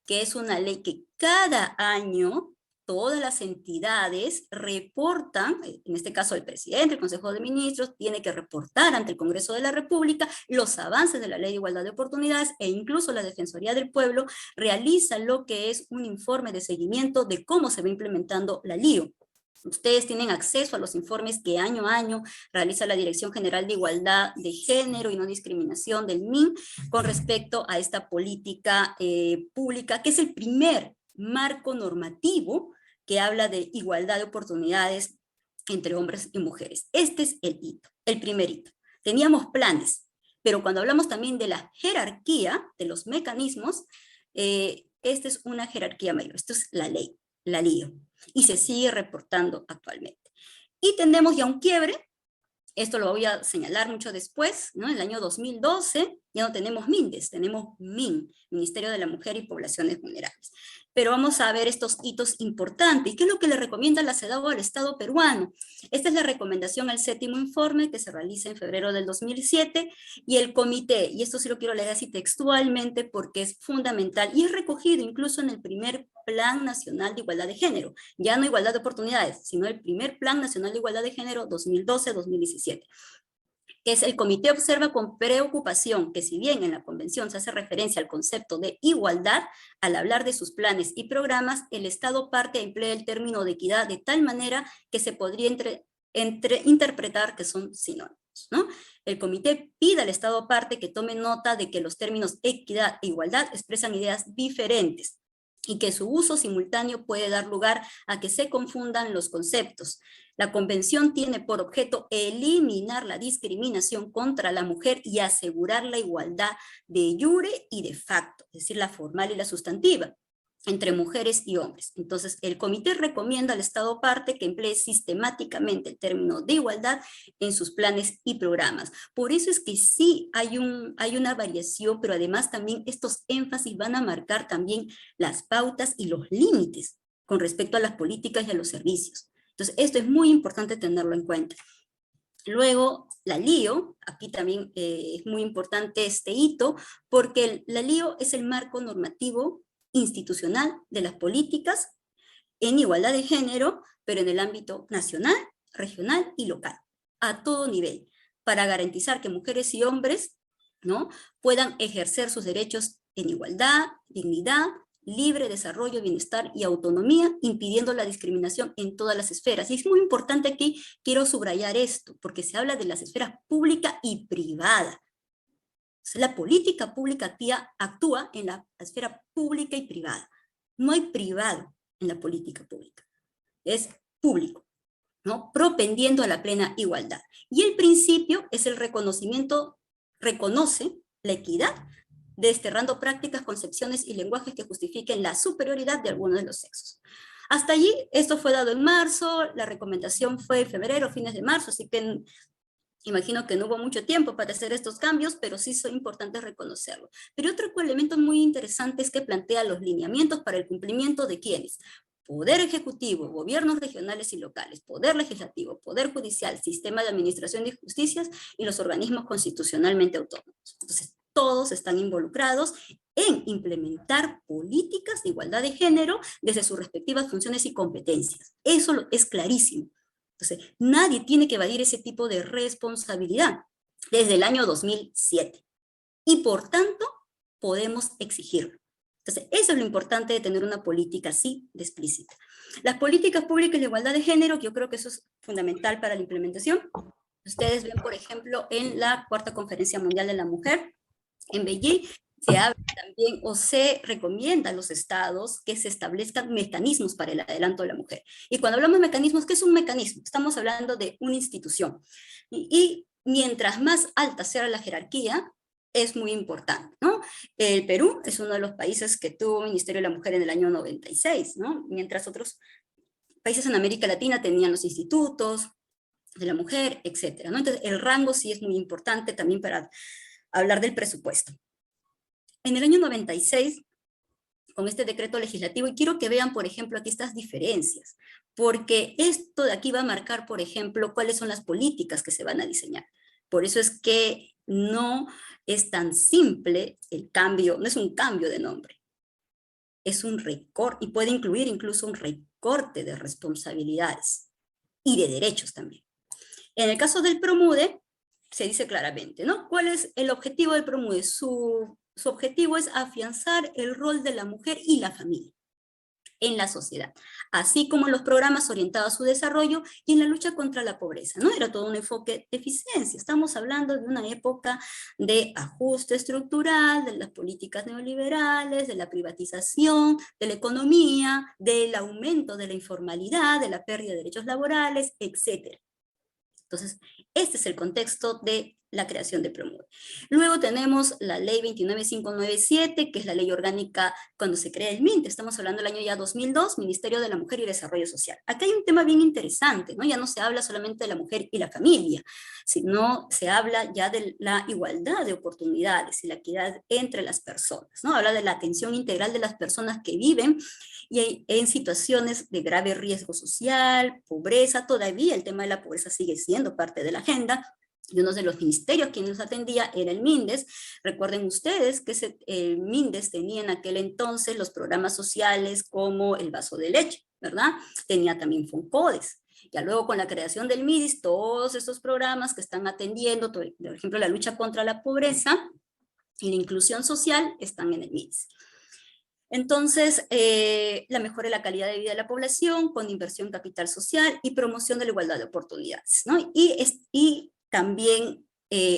que es una ley que cada año todas las entidades reportan, en este caso el presidente, el Consejo de Ministros, tiene que reportar ante el Congreso de la República los avances de la Ley de Igualdad de Oportunidades, e incluso la Defensoría del Pueblo realiza lo que es un informe de seguimiento de cómo se va implementando la LIO. Ustedes tienen acceso a los informes que año a año realiza la Dirección General de Igualdad de Género y No Discriminación del MIN con respecto a esta política pública, que es el primer marco normativo que habla de igualdad de oportunidades entre hombres y mujeres. Este es el hito, el primer hito. Teníamos planes, pero cuando hablamos también de la jerarquía, de los mecanismos, esta es una jerarquía mayor. Esto es la ley, la LIO, y se sigue reportando actualmente. Y tenemos ya un quiebre, esto lo voy a señalar mucho después, ¿no? En el año 2012 ya no tenemos MINDES, tenemos MIN, Ministerio de la Mujer y Poblaciones Vulnerables. Pero vamos a ver estos hitos importantes. ¿Y qué es lo que le recomienda la CEDAW al Estado peruano? Esta es la recomendación al 7º informe que se realiza en febrero del 2007, y el comité, y esto sí lo quiero leer así textualmente porque es fundamental, y es recogido incluso en el primer Plan Nacional de Igualdad de Género, ya no igualdad de oportunidades, sino el primer Plan Nacional de Igualdad de Género 2012-2017. Es el comité observa con preocupación que, si bien en la convención se hace referencia al concepto de igualdad, al hablar de sus planes y programas, el Estado parte emplea el término de equidad de tal manera que se podría interpretar que son sinónimos, ¿no? El comité pide al Estado parte que tome nota de que los términos equidad e igualdad expresan ideas diferentes, y que su uso simultáneo puede dar lugar a que se confundan los conceptos. La convención tiene por objeto eliminar la discriminación contra la mujer y asegurar la igualdad de jure y de facto, es decir, la formal y la sustantiva, entre mujeres y hombres. Entonces, el comité recomienda al Estado parte que emplee sistemáticamente el término de igualdad en sus planes y programas. Por eso es que sí hay una variación, pero además también estos énfasis van a marcar también las pautas y los límites con respecto a las políticas y a los servicios. Entonces, esto es muy importante tenerlo en cuenta. Luego, la LIO, aquí también es muy importante este hito, porque la LIO es el marco normativo institucional de las políticas en igualdad de género, pero en el ámbito nacional, regional y local, a todo nivel, para garantizar que mujeres y hombres, ¿no?, puedan ejercer sus derechos en igualdad, dignidad, libre desarrollo, bienestar y autonomía, impidiendo la discriminación en todas las esferas. Y es muy importante aquí, quiero subrayar esto, porque se habla de las esferas pública y privada. La política pública actúa en la esfera pública y privada. No hay privado en la política pública, es público, ¿no?, propendiendo a la plena igualdad. Y el principio es el reconocimiento, reconoce la equidad, desterrando prácticas, concepciones y lenguajes que justifiquen la superioridad de alguno de los sexos. Hasta allí, esto fue dado en marzo, la recomendación fue en febrero, fines de marzo, así que imagino que no hubo mucho tiempo para hacer estos cambios, pero sí son importantes reconocerlo. Pero otro elemento muy interesante es que plantea los lineamientos para el cumplimiento de ¿quiénes? Poder Ejecutivo, gobiernos regionales y locales, Poder Legislativo, Poder Judicial, Sistema de Administración de Justicias y los organismos constitucionalmente autónomos. Entonces, todos están involucrados en implementar políticas de igualdad de género desde sus respectivas funciones y competencias. Eso es clarísimo. Entonces, nadie tiene que evadir ese tipo de responsabilidad. desde el año 2007. Y por tanto, podemos exigirlo. Entonces, eso es lo importante de tener una política así de explícita. Las políticas públicas de igualdad de género, yo creo que eso es fundamental para la implementación. Ustedes ven, por ejemplo, en la Cuarta Conferencia Mundial de la Mujer, en Beijing, se habla también o se recomienda a los estados que se establezcan mecanismos para el adelanto de la mujer. Y cuando hablamos de mecanismos, ¿qué es un mecanismo? Estamos hablando de una institución. Y mientras más alta sea la jerarquía, es muy importante, ¿no? El Perú es uno de los países que tuvo Ministerio de la Mujer en el año 96, ¿no? Mientras otros países en América Latina tenían los institutos de la mujer, etcétera, ¿no? Entonces, el rango sí es muy importante también para hablar del presupuesto. En el año 96, con este decreto legislativo, y quiero que vean, por ejemplo, aquí estas diferencias, porque esto de aquí va a marcar, por ejemplo, cuáles son las políticas que se van a diseñar. Por eso es que no es tan simple el cambio, no es un cambio de nombre, es un recorte, y puede incluir incluso un recorte de responsabilidades y de derechos también. En el caso del PROMUDE, se dice claramente, ¿no? ¿Cuál es el objetivo del PROMUDE? Su objetivo es afianzar el rol de la mujer y la familia en la sociedad, así como en los programas orientados a su desarrollo y en la lucha contra la pobreza, ¿no? Era todo un enfoque de eficiencia. Estamos hablando de una época de ajuste estructural, de las políticas neoliberales, de la privatización, de la economía, del aumento de la informalidad, de la pérdida de derechos laborales, etc. Entonces, este es el contexto de la creación de PROMUDE. Luego tenemos la ley 29597, que es la ley orgánica cuando se crea el MINT. Estamos hablando del año ya 2002, Ministerio de la Mujer y Desarrollo Social. Acá hay un tema bien interesante, ¿no? Ya no se habla solamente de la mujer y la familia, sino se habla ya de la igualdad de oportunidades y la equidad entre las personas, ¿no? Habla de la atención integral de las personas que viven y en situaciones de grave riesgo social, pobreza. Todavía el tema de la pobreza sigue siendo parte de la agenda, y uno de los ministerios quien nos atendía era el MINDES. Recuerden ustedes que el MINDES tenía en aquel entonces los programas sociales como el vaso de leche, ¿verdad? Tenía también FONCODES. Ya luego con la creación del MIDIS, todos estos programas que están atendiendo, por ejemplo, la lucha contra la pobreza y la inclusión social están en el MIDIS. Entonces, la mejora de la calidad de vida de la población con inversión en capital social y promoción de la igualdad de oportunidades, ¿no? Y también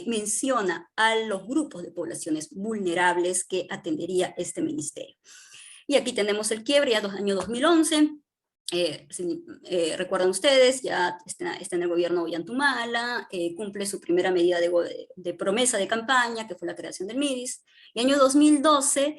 menciona a los grupos de poblaciones vulnerables que atendería este ministerio. Y aquí tenemos el quiebre, ya año 2011, recuerdan ustedes, ya está en el gobierno Ollantumala, cumple su primera medida de promesa de campaña, que fue la creación del MIDIS, y año 2012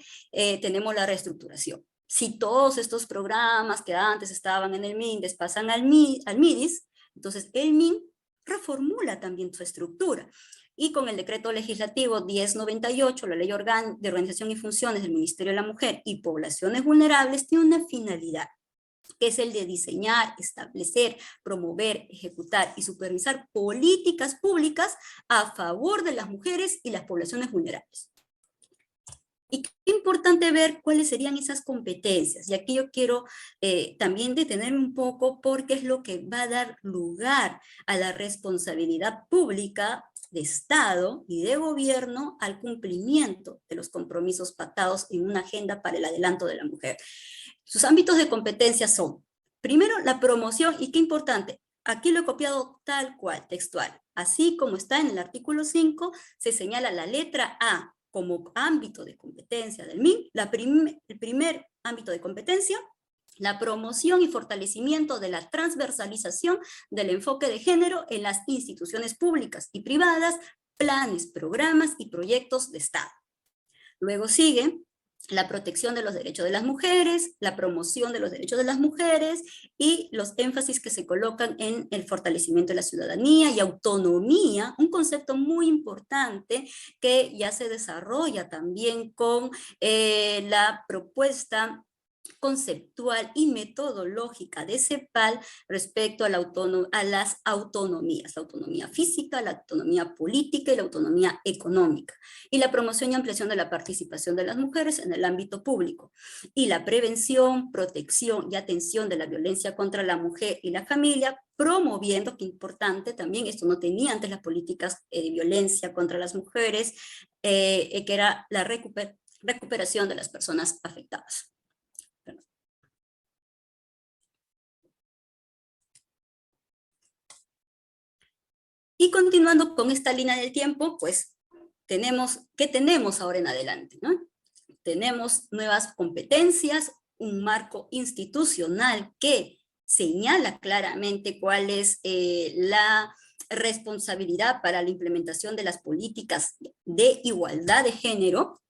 tenemos la reestructuración. Si todos estos programas que antes estaban en el MINDES pasan al MIDIS, entonces el MIN reformula también su estructura. Y con el decreto legislativo 1098, la ley de organización y funciones del Ministerio de la Mujer y poblaciones vulnerables, tiene una finalidad, que es el de diseñar, establecer, promover, ejecutar y supervisar políticas públicas a favor de las mujeres y las poblaciones vulnerables. Y qué importante ver cuáles serían esas competencias. Y aquí yo quiero también detenerme un poco, porque es lo que va a dar lugar a la responsabilidad pública de Estado y de gobierno al cumplimiento de los compromisos pactados en una agenda para el adelanto de la mujer. Sus ámbitos de competencia son, primero, la promoción, y qué importante, aquí lo he copiado tal cual, textual. Así como está en el artículo 5, se señala la letra A como ámbito de competencia del MIN, el primer ámbito de competencia, la promoción y fortalecimiento de la transversalización del enfoque de género en las instituciones públicas y privadas, planes, programas y proyectos de Estado. Luego sigue la protección de los derechos de las mujeres, la promoción de los derechos de las mujeres y los énfasis que se colocan en el fortalecimiento de la ciudadanía y autonomía, un concepto muy importante que ya se desarrolla también con la propuesta conceptual y metodológica de CEPAL respecto a, las autonomías, la autonomía física, la autonomía política y la autonomía económica, y la promoción y ampliación de la participación de las mujeres en el ámbito público, y la prevención, protección y atención de la violencia contra la mujer y la familia, promoviendo, que importante también, esto no tenía antes las políticas de violencia contra las mujeres, que era la recuperación de las personas afectadas. Y continuando con esta línea del tiempo, pues ¿qué tenemos ahora en adelante? ¿No? Tenemos nuevas competencias, un marco institucional que señala claramente cuál es la responsabilidad para la implementación de las políticas de igualdad de género.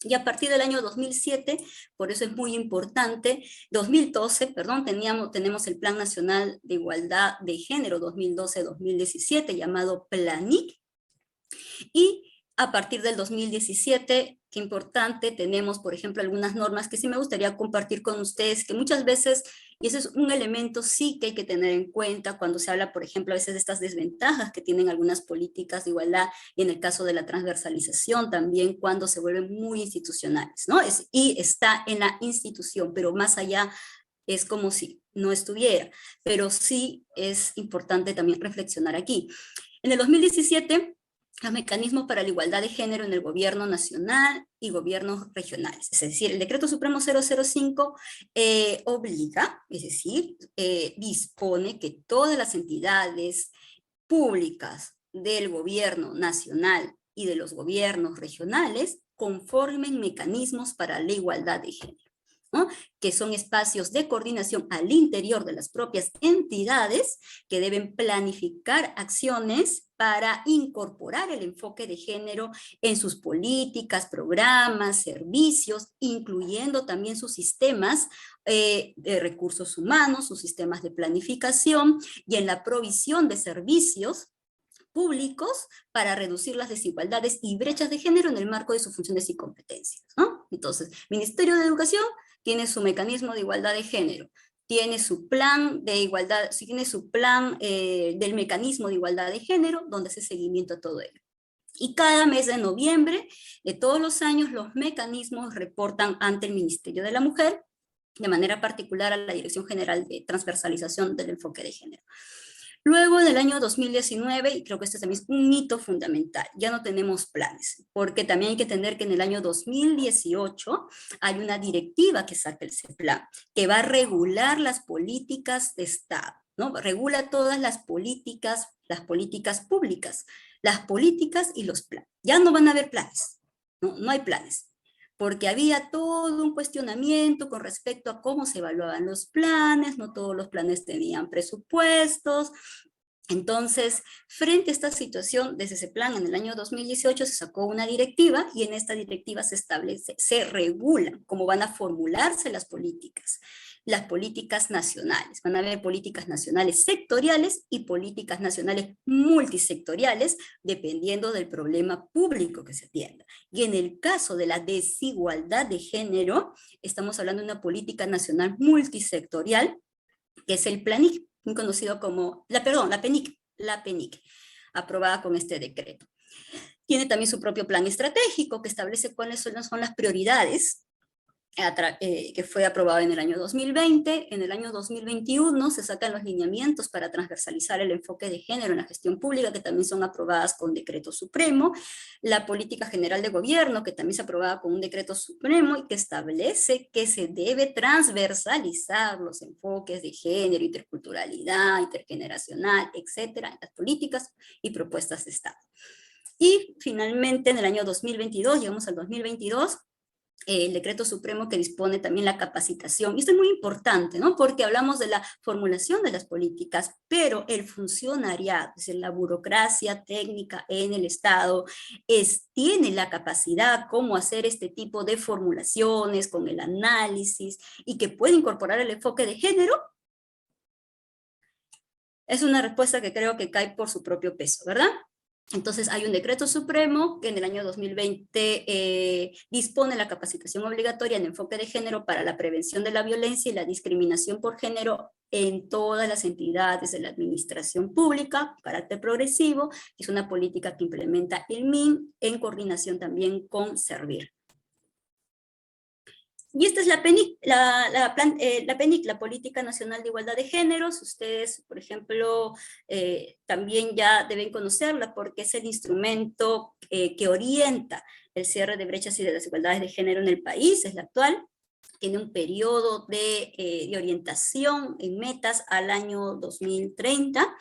Y a partir del año 2007, por eso es muy importante, 2012, perdón, tenemos el Plan Nacional de Igualdad de Género 2012-2017, llamado PLANIC, y a partir del 2017, qué importante, tenemos, por ejemplo, algunas normas que sí me gustaría compartir con ustedes, que muchas veces, y ese es un elemento sí que hay que tener en cuenta cuando se habla, por ejemplo, a veces de estas desventajas que tienen algunas políticas de igualdad, y en el caso de la transversalización también, cuando se vuelven muy institucionales, ¿no? Y está en la institución, pero más allá es como si no estuviera, pero sí es importante también reflexionar aquí. En el 2017, los mecanismos para la igualdad de género en el gobierno nacional y gobiernos regionales. Es decir, el Decreto Supremo 005 obliga, es decir, dispone que todas las entidades públicas del gobierno nacional y de los gobiernos regionales conformen mecanismos para la igualdad de género, ¿no? Que son espacios de coordinación al interior de las propias entidades que deben planificar acciones para incorporar el enfoque de género en sus políticas, programas, servicios, incluyendo también sus sistemas de recursos humanos, sus sistemas de planificación y en la provisión de servicios públicos para reducir las desigualdades y brechas de género en el marco de sus funciones y competencias, ¿no? Entonces, Ministerio de Educación tiene su mecanismo de igualdad de género, tiene su plan de igualdad, tiene su plan del mecanismo de igualdad de género, donde hace seguimiento a todo ello. Y cada mes de noviembre de todos los años, los mecanismos reportan ante el Ministerio de la Mujer, de manera particular a la Dirección General de Transversalización del Enfoque de Género. Luego, en el año 2019, y creo que este también es un hito fundamental, ya no tenemos planes, porque también hay que entender que en el año 2018 hay una directiva que saca el CEPLAN, que va a regular las políticas de Estado, ¿no? Regula todas las políticas públicas, las políticas y los planes. Ya no van a haber planes, no hay planes, porque había todo un cuestionamiento con respecto a cómo se evaluaban los planes, no todos los planes tenían presupuestos. Entonces, frente a esta situación, desde ese plan, en el año 2018 se sacó una directiva y en esta directiva se establece, se regula cómo van a formularse las políticas nacionales. Van a haber políticas nacionales sectoriales y políticas nacionales multisectoriales, dependiendo del problema público que se atienda. Y en el caso de la desigualdad de género, estamos hablando de una política nacional multisectorial, que es el PLANIC, conocido como, la PENIC, aprobada con este decreto. Tiene también su propio plan estratégico que establece cuáles son las prioridades que fue aprobado en el año 2020, en el año 2021 se sacan los lineamientos para transversalizar el enfoque de género en la gestión pública, que también son aprobadas con decreto supremo, la política general de gobierno, que también se aprobaba con un decreto supremo y que establece que se debe transversalizar los enfoques de género, interculturalidad, intergeneracional, etcétera, en las políticas y propuestas de Estado. Y finalmente en el año 2022, llegamos al 2022, el decreto supremo que dispone también la capacitación. Y esto es muy importante, ¿no? Porque hablamos de la formulación de las políticas, pero el funcionariado, es decir, la burocracia técnica en el Estado, tiene la capacidad cómo hacer este tipo de formulaciones con el análisis y que puede incorporar el enfoque de género. Es una respuesta que creo que cae por su propio peso, ¿verdad? Entonces hay un decreto supremo que en el año 2020 dispone la capacitación obligatoria en enfoque de género para la prevención de la violencia y la discriminación por género en todas las entidades de la administración pública, carácter progresivo, que es una política que implementa el MIN en coordinación también con Servir. Y esta es la PENIC, la Política Nacional de Igualdad de Géneros. Ustedes, por ejemplo, también ya deben conocerla porque es el instrumento que orienta el cierre de brechas y de desigualdades de género en el país, es la actual. Tiene un periodo de orientación en metas al año 2030,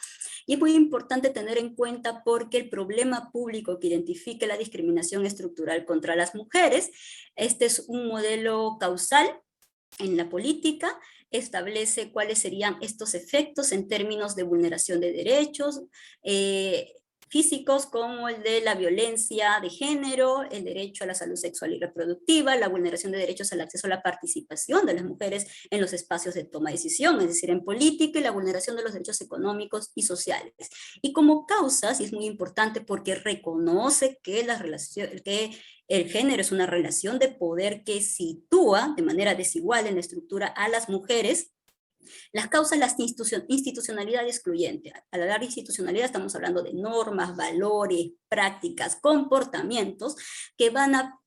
y es muy importante tener en cuenta porque el problema público que identifique la discriminación estructural contra las mujeres, este es un modelo causal en la política, establece cuáles serían estos efectos en términos de vulneración de derechos, físicos como el de la violencia de género, el derecho a la salud sexual y reproductiva, la vulneración de derechos al acceso a la participación de las mujeres en los espacios de toma de decisión, es decir, en política, y la vulneración de los derechos económicos y sociales. Y como causas, y es muy importante porque reconoce que el género es una relación de poder que sitúa de manera desigual en la estructura a las mujeres. Las causas, la institucionalidad excluyente. Al hablar de institucionalidad estamos hablando de normas, valores, prácticas, comportamientos que van a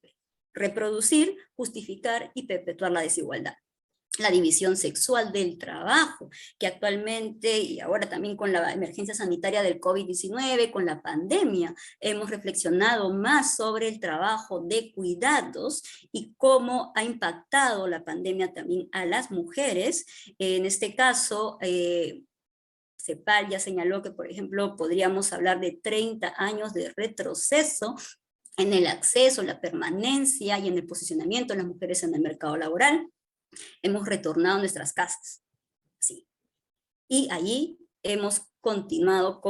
reproducir, justificar y perpetuar la desigualdad. La división sexual del trabajo, que actualmente, y ahora también con la emergencia sanitaria del COVID-19, con la pandemia, hemos reflexionado más sobre el trabajo de cuidados y cómo ha impactado la pandemia también a las mujeres. En este caso, CEPAL ya señaló que, por ejemplo, podríamos hablar de 30 años de retroceso en el acceso, la permanencia y en el posicionamiento de las mujeres en el mercado laboral. Hemos retornado a nuestras casas, sí. Y allí hemos continuado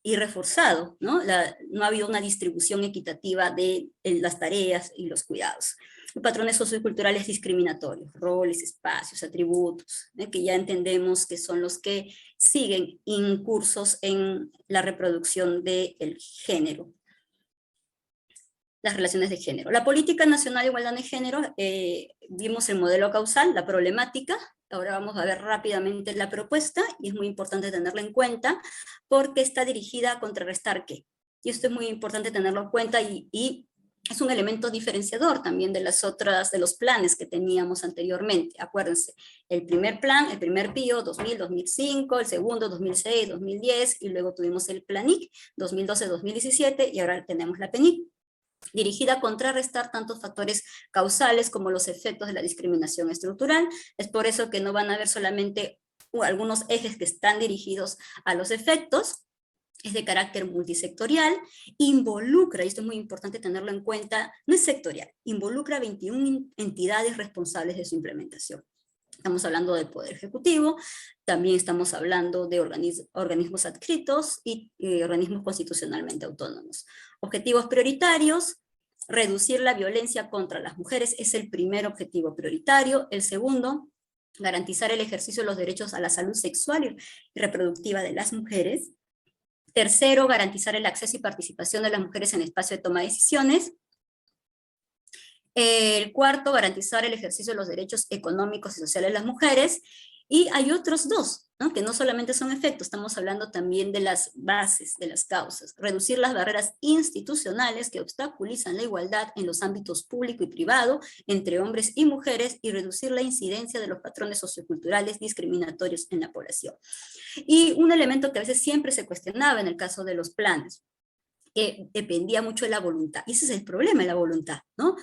y reforzado, ¿no? No ha habido una distribución equitativa de las tareas y los cuidados. Patrones socioculturales discriminatorios, roles, espacios, atributos, que ya entendemos que son los que siguen incursos en la reproducción del género. Las relaciones de género. La Política Nacional de Igualdad de Género, vimos el modelo causal, la problemática. Ahora vamos a ver rápidamente la propuesta, y es muy importante tenerla en cuenta, porque está dirigida a contrarrestar qué. Y esto es muy importante tenerlo en cuenta, y es un elemento diferenciador también de los planes que teníamos anteriormente. Acuérdense, el primer plan, el primer PIO, 2000-2005, el segundo, 2006-2010, y luego tuvimos el PLANIC, 2012-2017, y ahora tenemos la PENIC, dirigida a contrarrestar tantos factores causales como los efectos de la discriminación estructural. Es por eso que no van a ver solamente algunos ejes que están dirigidos a los efectos, es de carácter multisectorial, involucra, y esto es muy importante tenerlo en cuenta, no es sectorial, involucra 21 entidades responsables de su implementación. Estamos hablando del Poder Ejecutivo, también estamos hablando de organismos adscritos y organismos constitucionalmente autónomos. Objetivos prioritarios: reducir la violencia contra las mujeres es el primer objetivo prioritario. El segundo, garantizar el ejercicio de los derechos a la salud sexual y reproductiva de las mujeres. Tercero, garantizar el acceso y participación de las mujeres en el espacio de toma de decisiones. El cuarto, garantizar el ejercicio de los derechos económicos y sociales de las mujeres. Y hay otros dos, ¿no? Que no solamente son efectos, estamos hablando también de las bases, de las causas. Reducir las barreras institucionales que obstaculizan la igualdad en los ámbitos público y privado, entre hombres y mujeres, y reducir la incidencia de los patrones socioculturales discriminatorios en la población. Y un elemento que a veces siempre se cuestionaba en el caso de los planes, que dependía mucho de la voluntad. Y ese es el problema de la voluntad, ¿no?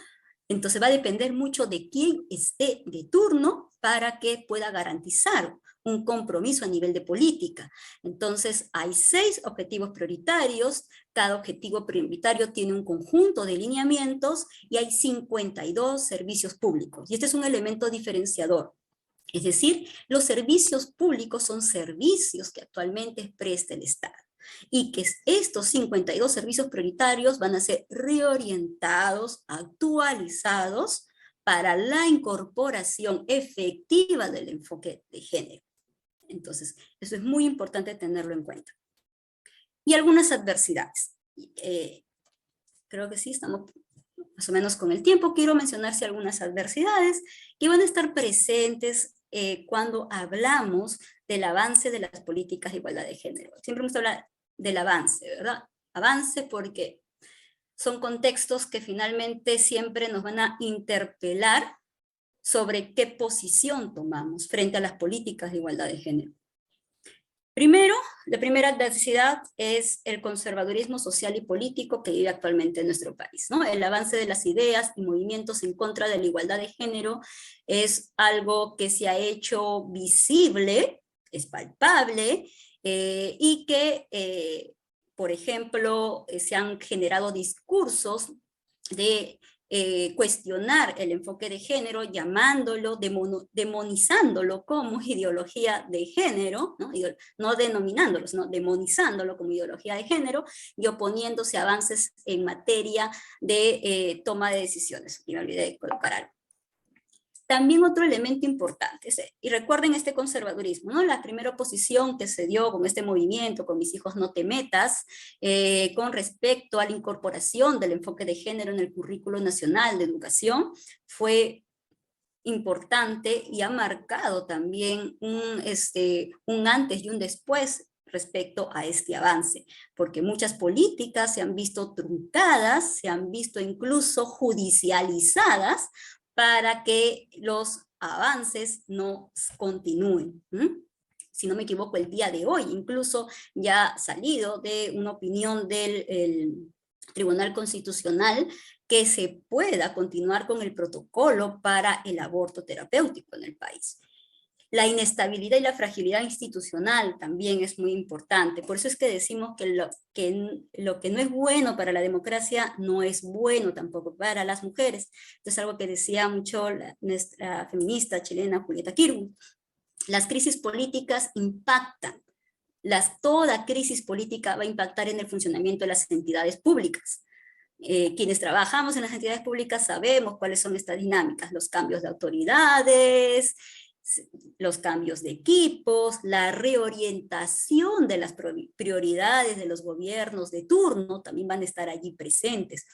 Entonces va a depender mucho de quién esté de turno para que pueda garantizar un compromiso a nivel de política. Entonces hay 6 objetivos prioritarios, cada objetivo prioritario tiene un conjunto de lineamientos y hay 52 servicios públicos. Y este es un elemento diferenciador. Es decir, los servicios públicos son servicios que actualmente presta el Estado, y que estos 52 servicios prioritarios van a ser reorientados, actualizados para la incorporación efectiva del enfoque de género. Entonces, eso es muy importante tenerlo en cuenta. Y algunas adversidades. creo que sí, estamos más o menos con el tiempo. Quiero mencionarse algunas adversidades que van a estar presentes cuando hablamos del avance de las políticas de igualdad de género. Siempre hemos hablado del avance, ¿verdad? Avance porque son contextos que finalmente siempre nos van a interpelar sobre qué posición tomamos frente a las políticas de igualdad de género. Primero, la primera adversidad es el conservadurismo social y político que vive actualmente en nuestro país, ¿no? El avance de las ideas y movimientos en contra de la igualdad de género es algo que se ha hecho visible, es palpable, y que, por ejemplo, se han generado discursos de cuestionar el enfoque de género, llamándolo, demonizándolo como ideología de género, no denominándolo, sino demonizándolo como ideología de género, y oponiéndose a avances en materia de toma de decisiones. Y me olvidé de colocar algo. También otro elemento importante, y recuerden este conservadurismo, ¿no? La primera oposición que se dio con este movimiento, con Mis hijos no te metas, con respecto a la incorporación del enfoque de género en el currículo nacional de educación, fue importante y ha marcado también un antes y un después respecto a este avance, porque muchas políticas se han visto truncadas, se han visto incluso judicializadas, para que los avances no continúen. Si no me equivoco, el día de hoy incluso ya ha salido de una opinión del Tribunal Constitucional que se pueda continuar con el protocolo para el aborto terapéutico en el país. La inestabilidad y la fragilidad institucional también es muy importante. Por eso es que decimos que lo que no es bueno para la democracia no es bueno tampoco para las mujeres. Esto es algo que decía mucho nuestra feminista chilena Julieta Kirgu. Las crisis políticas impactan. Toda crisis política va a impactar en el funcionamiento de las entidades públicas. Quienes trabajamos en las entidades públicas sabemos cuáles son estas dinámicas, los cambios de autoridades, los cambios de equipos, la reorientación de las prioridades de los gobiernos de turno también van a estar allí presentes.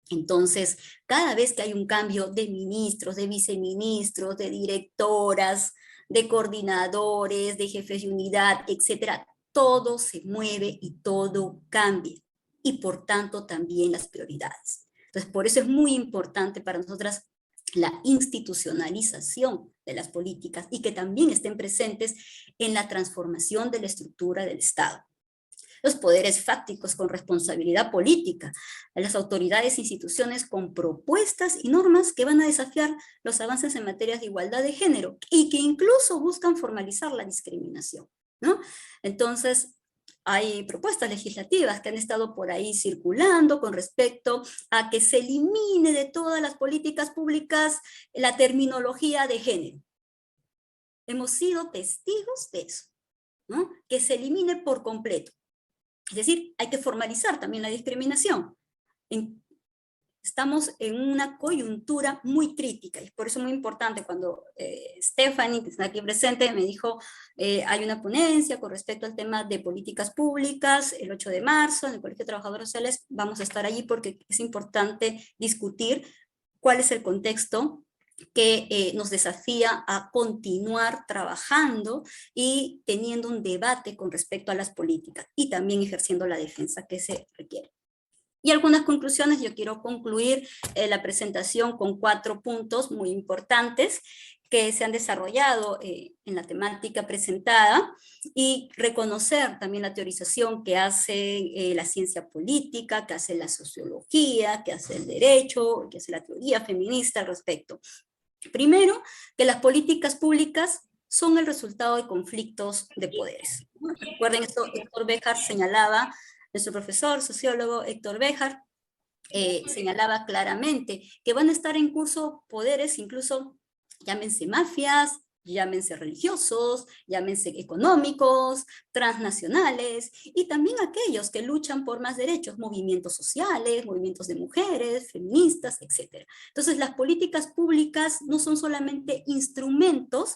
Entonces, cada vez que hay un cambio de ministros, de viceministros, de directoras, de coordinadores, de jefes de unidad, etcétera, todo se mueve y todo cambia. Y por tanto también las prioridades. Entonces, por eso es muy importante para nosotras la institucionalización de las políticas y que también estén presentes en la transformación de la estructura del Estado. Los poderes fácticos con responsabilidad política, las autoridades e instituciones con propuestas y normas que van a desafiar los avances en materias de igualdad de género y que incluso buscan formalizar la discriminación, ¿no? Entonces, hay propuestas legislativas que han estado por ahí circulando con respecto a que se elimine de todas las políticas públicas la terminología de género. Hemos sido testigos de eso, ¿no? Que se elimine por completo. Es decir, hay que formalizar también la discriminación. Estamos en una coyuntura muy crítica, y por eso es muy importante cuando Stephanie, que está aquí presente, me dijo, hay una ponencia con respecto al tema de políticas públicas, el 8 de marzo, en el Colegio de Trabajadores Sociales, vamos a estar allí porque es importante discutir cuál es el contexto que nos desafía a continuar trabajando y teniendo un debate con respecto a las políticas, y también ejerciendo la defensa que se requiere. Y algunas conclusiones. Yo quiero concluir la presentación con 4 puntos muy importantes que se han desarrollado en la temática presentada, y reconocer también la teorización que hace la ciencia política, que hace la sociología, que hace el derecho, que hace la teoría feminista al respecto. Primero, que las políticas públicas son el resultado de conflictos de poderes. Recuerden esto, Héctor Béjar señalaba, nuestro profesor, sociólogo Héctor Béjar, señalaba claramente que van a estar en curso poderes, incluso llámense mafias, llámense religiosos, llámense económicos, transnacionales, y también aquellos que luchan por más derechos, movimientos sociales, movimientos de mujeres, feministas, etc. Entonces, las políticas públicas no son solamente instrumentos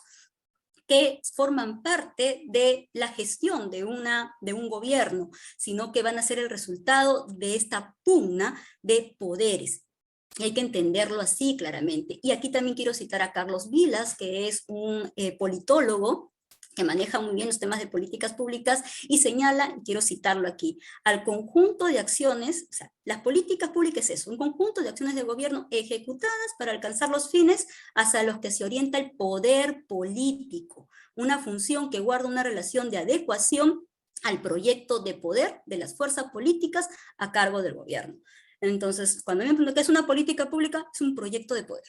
que forman parte de la gestión de un gobierno, sino que van a ser el resultado de esta pugna de poderes. Y hay que entenderlo así claramente. Y aquí también quiero citar a Carlos Vilas, que es un politólogo que maneja muy bien los temas de políticas públicas, y señala, quiero citarlo aquí, al conjunto de acciones, o sea, las políticas públicas es un conjunto de acciones de gobierno ejecutadas para alcanzar los fines hacia los que se orienta el poder político, una función que guarda una relación de adecuación al proyecto de poder de las fuerzas políticas a cargo del gobierno. Entonces, cuando me pregunto qué es una política pública, es un proyecto de poder.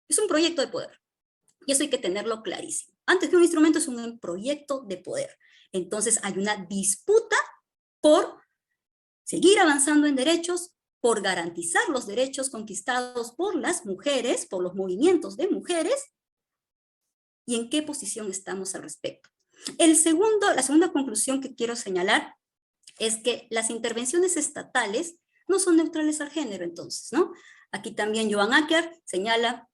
Es un proyecto de poder. Y eso hay que tenerlo clarísimo. Antes que un instrumento es un proyecto de poder. Entonces hay una disputa por seguir avanzando en derechos, por garantizar los derechos conquistados por las mujeres, por los movimientos de mujeres, y en qué posición estamos al respecto. La segunda conclusión que quiero señalar es que las intervenciones estatales no son neutrales al género, entonces, ¿no? Aquí también Joan Acker señala,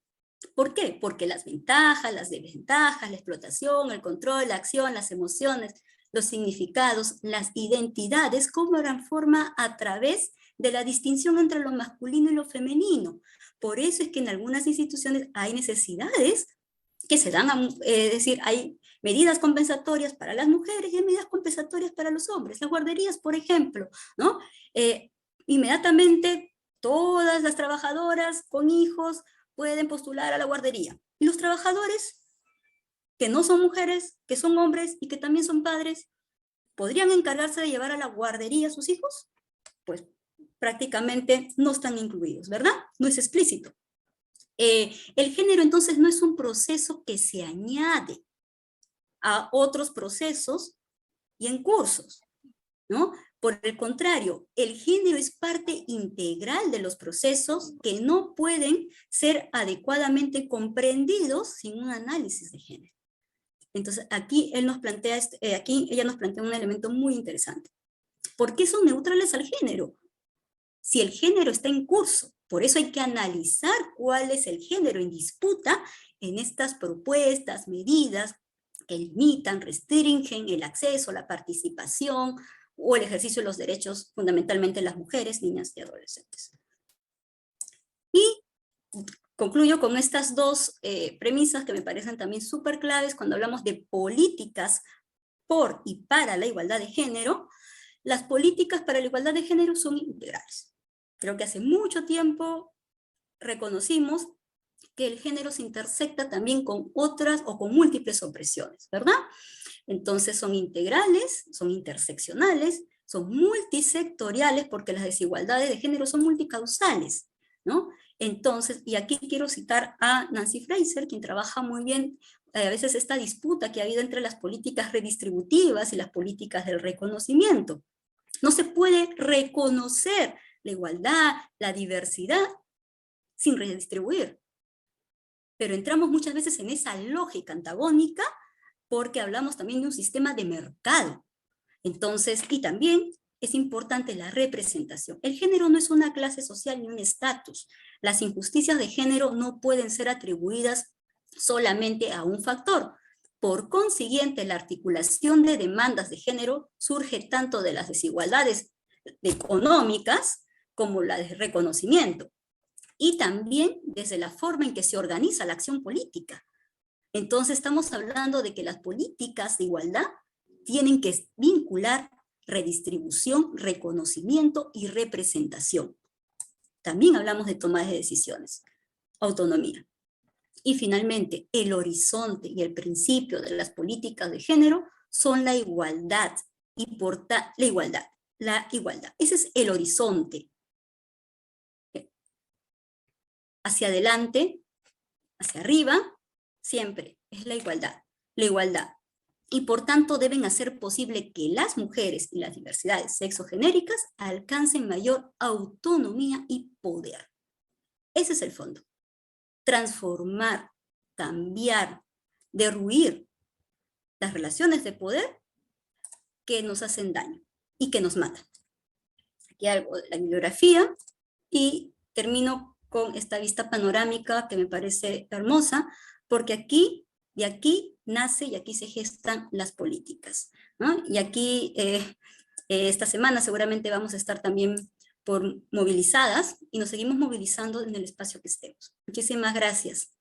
¿por qué? Porque las ventajas, las desventajas, la explotación, el control, la acción, las emociones, los significados, las identidades cobran forma a través de la distinción entre lo masculino y lo femenino. Por eso es que en algunas instituciones hay necesidades que se dan, es decir, hay medidas compensatorias para las mujeres y hay medidas compensatorias para los hombres. Las guarderías, por ejemplo, ¿no? Inmediatamente todas las trabajadoras con hijos pueden postular a la guardería. Y los trabajadores que no son mujeres, que son hombres y que también son padres, ¿podrían encargarse de llevar a la guardería a sus hijos? Pues prácticamente no están incluidos, ¿verdad? No es explícito. El género entonces no es un proceso que se añade a otros procesos y en cursos, ¿no? Por el contrario, el género es parte integral de los procesos que no pueden ser adecuadamente comprendidos sin un análisis de género. Entonces, aquí ella nos plantea un elemento muy interesante. ¿Por qué son neutrales al género? Si el género está en curso, por eso hay que analizar cuál es el género en disputa en estas propuestas, medidas que limitan, restringen el acceso, la participación o el ejercicio de los derechos fundamentalmente de las mujeres, niñas y adolescentes. Y concluyo con estas dos premisas que me parecen también súper claves cuando hablamos de políticas por y para la igualdad de género. Las políticas para la igualdad de género son integrales. Creo que hace mucho tiempo reconocimos que el género se intersecta también con otras o con múltiples opresiones, ¿verdad? Entonces son integrales, son interseccionales, son multisectoriales porque las desigualdades de género son multicausales, ¿no? Entonces, y aquí quiero citar a Nancy Fraser, quien trabaja muy bien a veces esta disputa que ha habido entre las políticas redistributivas y las políticas del reconocimiento. No se puede reconocer la igualdad, la diversidad, sin redistribuir. Pero entramos muchas veces en esa lógica antagónica porque hablamos también de un sistema de mercado. Entonces, y también es importante la representación. El género no es una clase social ni un estatus. Las injusticias de género no pueden ser atribuidas solamente a un factor. Por consiguiente, la articulación de demandas de género surge tanto de las desigualdades económicas como la de reconocimiento. Y también desde la forma en que se organiza la acción política. Entonces estamos hablando de que las políticas de igualdad tienen que vincular redistribución, reconocimiento y representación. También hablamos de toma de decisiones, autonomía. Y finalmente, el horizonte y el principio de las políticas de género son la igualdad. Y por la igualdad. Ese es el horizonte. Hacia adelante, hacia arriba, siempre es la igualdad. La igualdad. Y por tanto deben hacer posible que las mujeres y las diversidades sexogenéricas alcancen mayor autonomía y poder. Ese es el fondo. Transformar, cambiar, derruir las relaciones de poder que nos hacen daño y que nos matan. Aquí algo de la bibliografía y termino con esta vista panorámica que me parece hermosa, porque aquí, de aquí, nace y aquí se gestan las políticas, ¿no? Y aquí, esta semana seguramente vamos a estar también movilizadas y nos seguimos movilizando en el espacio que estemos. Muchísimas gracias.